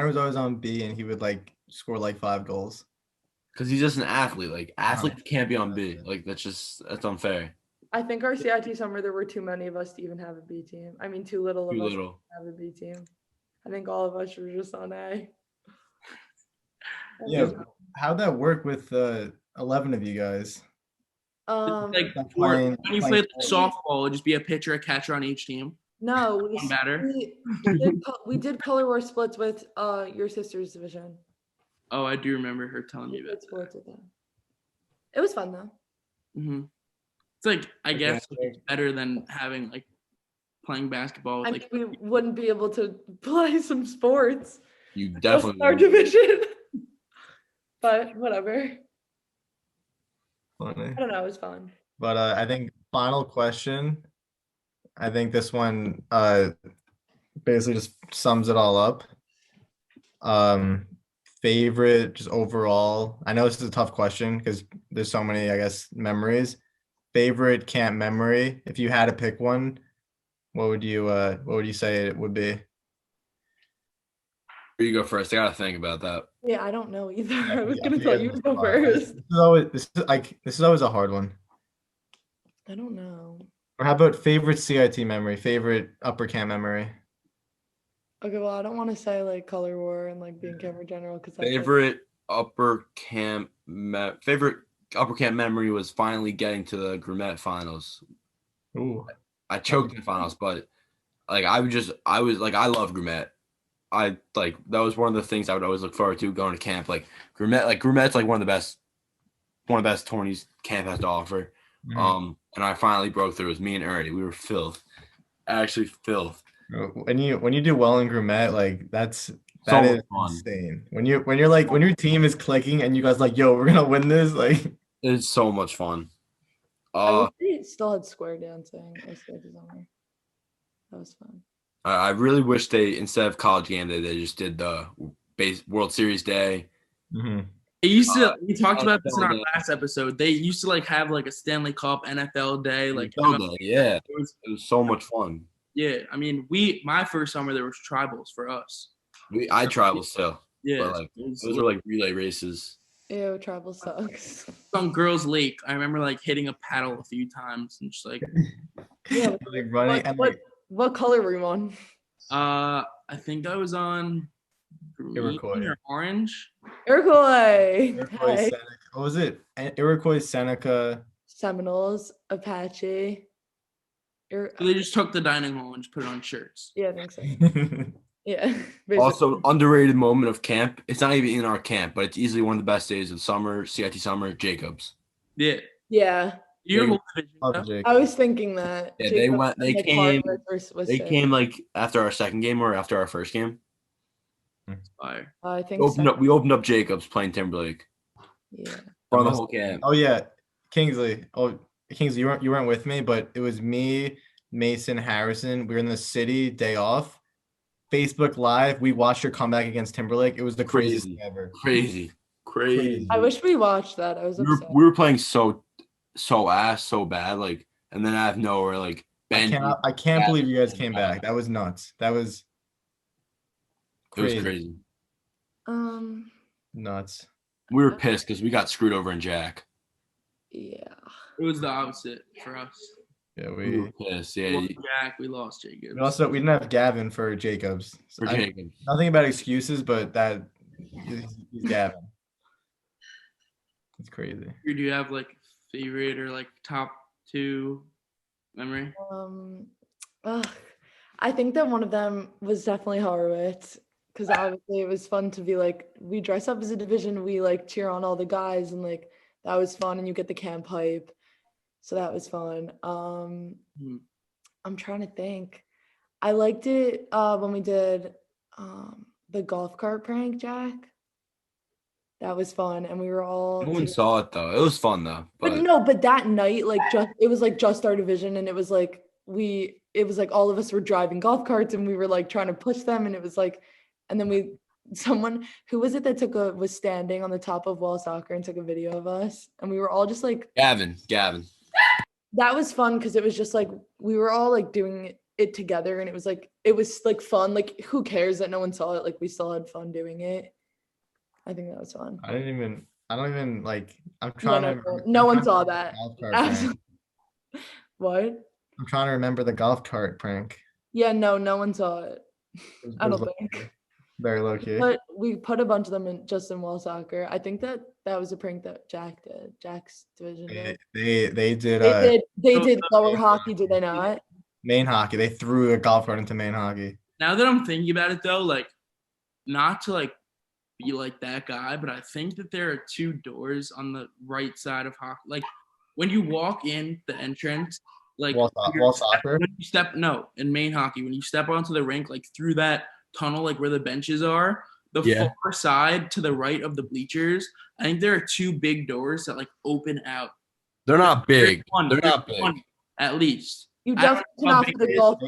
was always on B, and he would like score like 5 goals.
Because he's just an athlete. Like athletes can't be on B. Like that's unfair.
I think our CIT summer there were too many of us to even have a B team. I mean, too little of us to have a B team. I think all of us were just on A.
Yeah, how'd that work with 11 of you guys?
like
playing-
when you played softball, it'd just be a pitcher, a catcher on each team.
No,
One batter.
we did color war splits with your sister's division.
Oh, I do remember her telling me
We
about
played sports with them. It was fun though.
Mm-hmm. It's like I guess it's better than having like playing basketball.
I
With, like
mean, we wouldn't be able to play some sports.
You
That's
definitely.
our division. But whatever.
Funny.
I don't know. It was fun.
But I think final question. I think this one basically just sums it all up. Favorite just overall. I know this is a tough question because there's so many, I guess, memories. Favorite camp memory. If you had to pick one, what would you say it would be?
You go first. I gotta think about that.
Yeah, I don't know either.
Yeah,
I was
I
gonna
think
tell
it's
you to go
hard.
first.
This is always a hard one.
I don't know.
Or how about favorite CIT memory? Favorite upper camp memory?
Okay, well, I don't want to say like color war and like being camera general because
Favorite upper camp memory was finally getting to the Grimet finals.
Ooh.
I choked in the finals, but like I love Grimet. That was one of the things I would always look forward to going to camp. Like Grimet's like one of the best tourneys camp has to offer.
Mhm.
And I finally broke through. It was me and Ernie. We were filth. Actually filth.
When you do well in Grimet, like that
So
is
fun.
insane. When your team is clicking and you guys like, yo, we're gonna win this, like
It's so much fun.
I wish they still had square dancing. That was fun.
I really wish they, instead of college game day, they just did the World Series day.
mhm.
They used to. We talked about this in our
NFL day.
last episode. They used to like have like a Stanley Cup NFL day. Like
Yeah,
it was,
it was so much fun.
yeah. I mean, my first summer there was tribals for us.
I travel still,
Yeah,
but like those are like relay races.
Ew, travel sucks.
on Girls Lake. I remember like hitting a paddle a few times and just like
Yeah.
Like running and like
What color were you on?
I think I was on green
Iroquois.
or orange.
Iroquois.
Iroquois
Hey.
Seneca. What was it? Iroquois Seneca.
Seminoles, Apache.
So they just took the dining hall and just put it on shirts.
Yeah, I think so. Yeah. basically.
Also, underrated moment of camp. It's not even in our camp, but it's easily one of the best days of summer, CIT summer, Jacobs.
Yeah.
Yeah.
You're
They-
whole division,
Love
huh?
Jake.
I was thinking that.
Yeah,
Jacob
they
and
came-
Harvard was
They
sick.
came like after our second game or after our first game.
Fire.
I think so.
We opened up Jacobs playing Timberlake.
Yeah.
From the whole camp.
Oh yeah, Kingsley. Oh, Kingsley, you weren't with me, but it was me, Mason, Harrison. We were in the city, day off. Facebook Live. We watched your comeback against Timberlake. It was the craziest thing ever.
Crazy.
I wish we watched that. I was upset.
We were playing so bad, like, and then out of nowhere, like,
I can't believe you guys came back. That was nuts. That was crazy.
It was crazy.
Nuts.
We were pissed because we got screwed over in Jack.
Yeah.
It was the opposite for us.
Yeah,
We were pissed. Yeah.
Jack, we lost Jacobs.
We didn't have Gavin for Jacobs. Nothing about excuses, but that he's Gavin. It's crazy.
Do you have like favorite or like top 2 memory?
I think that one of them was definitely Horowitz, because obviously it was fun to be like, we dress up as a division, we like cheer on all the guys, and like that was fun, and you get the camp hype, so that was fun. I'm trying to think. I liked it when we did the golf cart prank, Jack. That was fun, and we were all.
No one saw it though. It was fun though.
But that night, like it was like just our division, and it was like all of us were driving golf carts, and we were like trying to push them, and it was like, and then someone, who was it that was standing on the top of wall soccer and took a video of us, and we were all just like
Gavin.
That was fun because it was just like we were all like doing it together, and it was like fun. Like, who cares that no one saw it? Like, we still had fun doing it. I think that was fun.
I don't even like. I'm trying to.
No one saw that. What?
I'm trying to remember the golf cart prank.
Yeah, no one saw it. I don't think.
Very low key.
But we put a bunch of them in wall soccer. I think that was a prank that Jack did. Jack's division did.
They did.
They did lower hockey, did they not?
Main hockey. They threw a golf cart into main hockey.
Now that I'm thinking about it though, like, not to like be like that guy, but I think that there are 2 doors on the right side of hockey. Like, when you walk in the entrance, like
wall soccer.
When you in main hockey, when you step onto the rink, like through that tunnel, like where the benches are, the far side to the right of the bleachers, I think there are 2 big doors that like open out.
They're not big. They're not big.
At least.
You definitely cannot for the golf.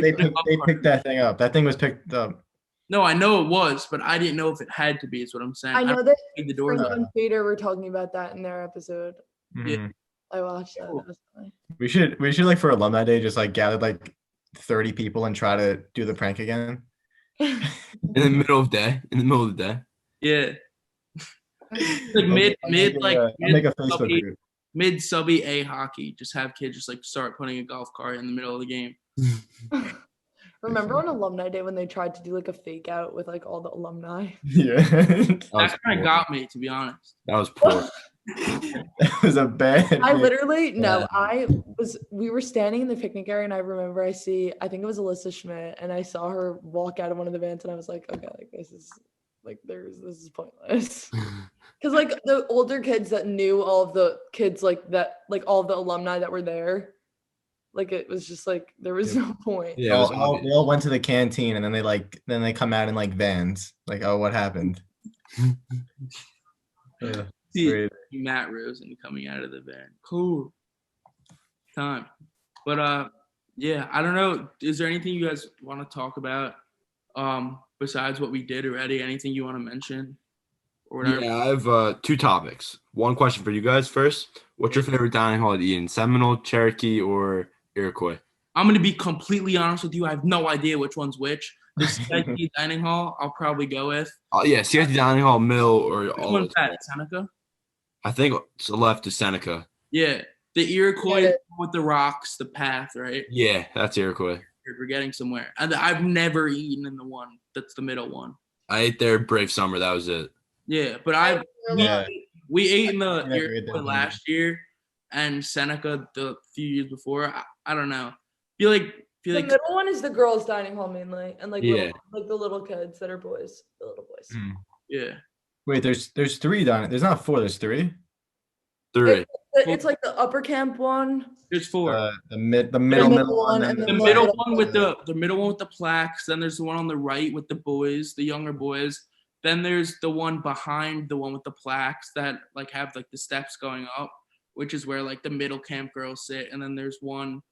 They picked that thing up. That thing was picked up.
No, I know it was, but I didn't know if it had to be, is what I'm saying.
I know that
the doors
and Peter were talking about that in their episode.
Mm-hmm.
Yeah.
I watched that. That was funny.
We should like for alumni day just like gather like 30 people and try to do the prank again.
In the middle of the day.
Yeah. Like make a Facebook group. Mid subby A hockey. Just have kids just like start putting a golf cart in the middle of the game.
Remember on alumni day when they tried to do like a fake out with like all the alumni?
Yeah.
That kind of got me, to be honest.
That was poor.
That was a bad.
We were standing in the picnic area, and I remember I think it was Alyssa Schmidt, and I saw her walk out of one of the vans, and I was like, okay, like this is pointless. Because like the older kids that knew all of the kids like that, like all of the alumni that were there, like it was just like there was no point.
Yeah, they all went to the canteen, and then they come out in like vans. Like, oh, what happened? Yeah.
See Matt Rosen coming out of the van. Cool time. But yeah, I don't know. Is there anything you guys want to talk about besides what we did already? Anything you want to mention or whatever?
Yeah, I have 2 topics. One question for you guys first. What's your favorite dining hall at Eden? Seminole, Cherokee, or Iroquois?
I'm going to be completely honest with you. I have no idea which one's which. The CIT dining hall, I'll probably go with.
Yeah, CIT dining hall, Mill, or
all. Which one's that? Seneca?
I think it's left to Seneca.
Yeah, the Iroquois with the rocks, the path, right?
Yeah, that's Iroquois.
You're forgetting somewhere. And I've never eaten in the one that's the middle one.
I ate there Brave Summer. That was it.
Yeah, but we ate in the Iroquois last year and Seneca the few years before. I don't know. Feel like
the middle one is the girls' dining hall mainly, and like the little kids that are boys, the little boys.
Mm.
Yeah.
Wait, there's 3 down. There's not 4. There's 3.
3.
It's like the upper camp one.
There's 4.
The middle one,
and the middle one with the middle one with the plaques. Then there's the one on the right with the boys, the younger boys. Then there's the one behind the one with the plaques that like have like the steps going up, which is where like the middle camp girls sit. And then there's one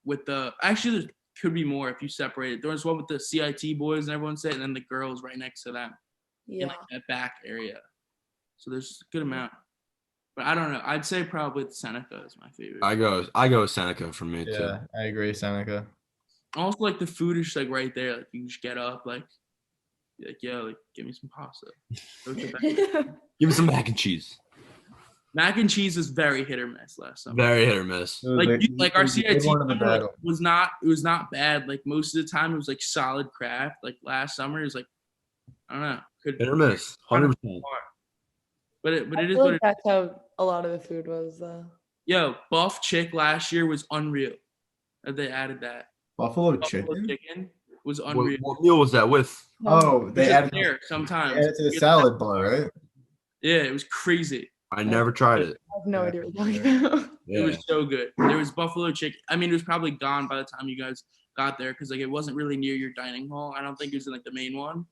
with the actually there could be more if you separate it. There's one with the CIT boys and everyone sit, and then the girls right next to them in like that back area. So there's a good amount. But I don't know. I'd say probably the Seneca is my favorite.
I go Seneca for me too.
Yeah, I agree, Seneca.
Also, like the food is just like right there. Like you can just get up, like yeah, like give me some pasta.
Give me some mac and cheese.
Mac and cheese is very hit or miss last summer.
Very hit or miss.
Like our CIT was not bad. Like most of the time it was like solid craft. Like last summer it was like I don't know.
Hit or miss. 100%.
But it is
what
what it
that's how a lot of the food was though.
Yo, Buff Chick last year was unreal. That they added that.
Buffalo
Chicken
chicken.
was unreal.
What meal was that with?
Oh, they added
there sometimes.
They added to the salad bar, right?
Yeah, it was crazy.
I never tried it.
I have no idea what you're talking about.
It was so good. There was buffalo chicken. I mean, it was probably gone by the time you guys got there because like it wasn't really near your dining hall. I don't think it was in like the main one,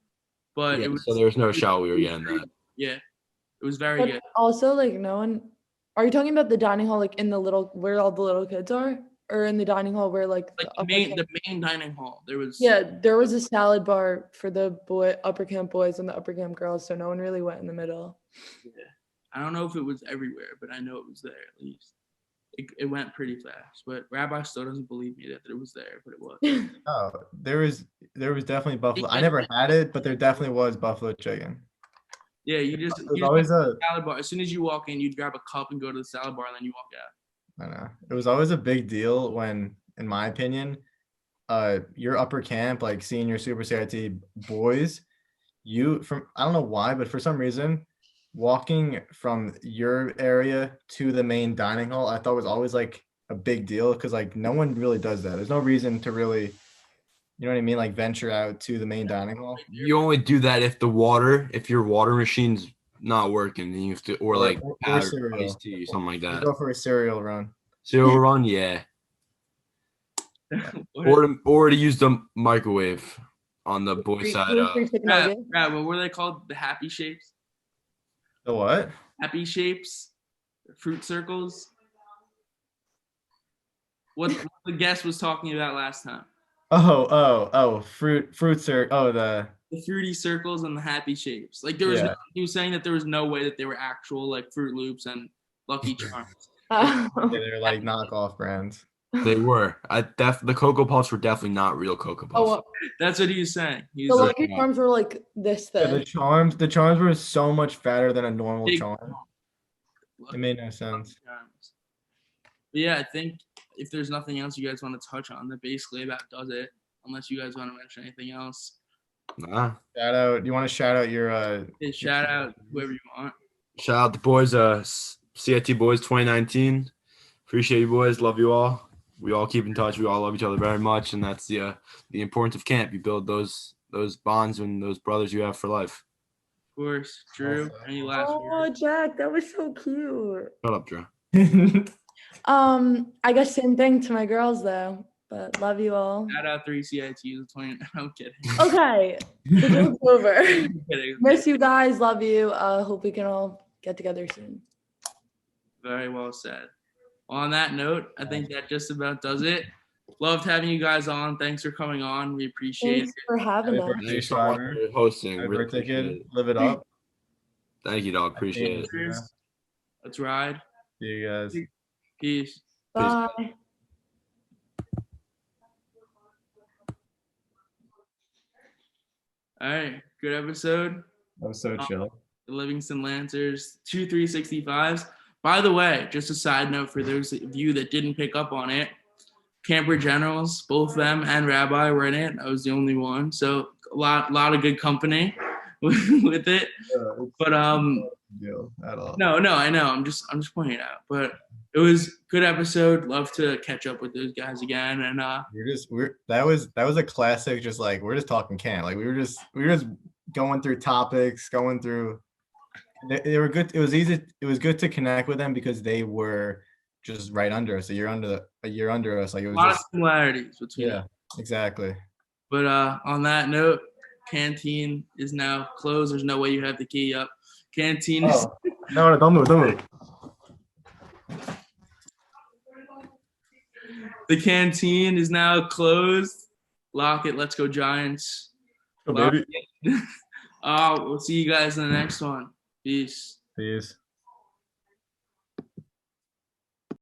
but it was.
So there was no shot we were getting that.
Yeah, it was very
But
good.
also, like, no one. Are you talking about the dining hall, like in the little where all the little kids are, or in the dining hall where like
The main dining hall. There was.
Yeah, there was a salad bar for the upper camp boys and the upper camp girls, so no one really went in the middle.
Yeah. I don't know if it was everywhere, but I know it was there at least. It went pretty fast, but Rabbi still doesn't believe me that it was there, but it was.
Oh, there was definitely buffalo. I never had it, but there definitely was buffalo chicken.
Yeah, you just
always a
salad bar. As soon as you walk in, you'd grab a cup and go to the salad bar, and then you walk out.
I know. It was always a big deal when, in my opinion, your upper camp, like senior super CIT boys, I don't know why, but for some reason, walking from your area to the main dining hall, I thought was always like a big deal because like no one really does that. There's no reason to really, you know what I mean, like venture out to the main dining hall.
You only do that if your water machine's not working, and you have to, or iced tea, something like that.
You go for a cereal run.
Cereal run, yeah. or to use the microwave on the boys' side.
What were they called? The happy shapes.
The what?
Happy shapes, fruit circles. What the guest was talking about last time.
Fruit circle. Oh, the
fruity circles and the happy shapes. Like there was, he was saying that there was no way that they were actual like Fruit Loops and Lucky Charms.
Yeah, they're like knockoff brands.
They were. The Cocoa Puffs were definitely not real Cocoa Puffs.
Oh,
that's what he was saying.
The Lucky Charms were like this thing.
Yeah, the charms were so much fatter than a normal charm. It made no sense.
But yeah, I think if there's nothing else you guys want to touch on, that basically about does it. Unless you guys want to mention anything else.
Nah.
Shout out. You want to shout out your
shout out whoever you want.
Shout out the boys, CIT boys 2019. Appreciate you boys. Love you all. We all keep in touch. We all love each other very much, and that's the importance of camp. You build those bonds and those brothers you have for life.
Of course, Drew. Any last words?
Jack, that was so cute.
Shut up, Drew.
I guess same thing to my girls though, but love you all.
Shout out 3 CITs. I'm kidding.
Okay, the joke's over. Miss you guys. Love you. Hope we can all get together soon.
Very well said. On that note, I think that just about does it. Loved having you guys on. Thanks for coming on. We appreciate
Thanks for having us.
Thanks so much for hosting.
Really appreciate it. Live it up.
Thank you, dog. Appreciate it.
Yeah. Let's ride.
See you guys.
Peace.
Bye.
All right. Good episode.
That was so chill.
The Livingston Lancers, 2 365s. By the way, just a side note for those of you that didn't pick up on it, Camper Generals, both them and Rabbi were in it. I was the only one. So a lot of good company with it.
Yeah,
but
deal at all.
No, I know. I'm just pointing it out. But it was a good episode. Love to catch up with those guys again. And
that was a classic, just like we're just talking camp. Like we were just going through topics, going through. They were good. It was easy. It was good to connect with them because they were just right under us. A year under us. Like it was
a lot of similarities between.
Yeah, exactly.
But on that note, canteen is now closed. There's no way you have the key up. Canteen is
Oh. No, don't move.
the canteen is now closed. Lock it. Let's go Giants.
Oh, baby.
We'll see you guys in the next one. Peace.
Peace.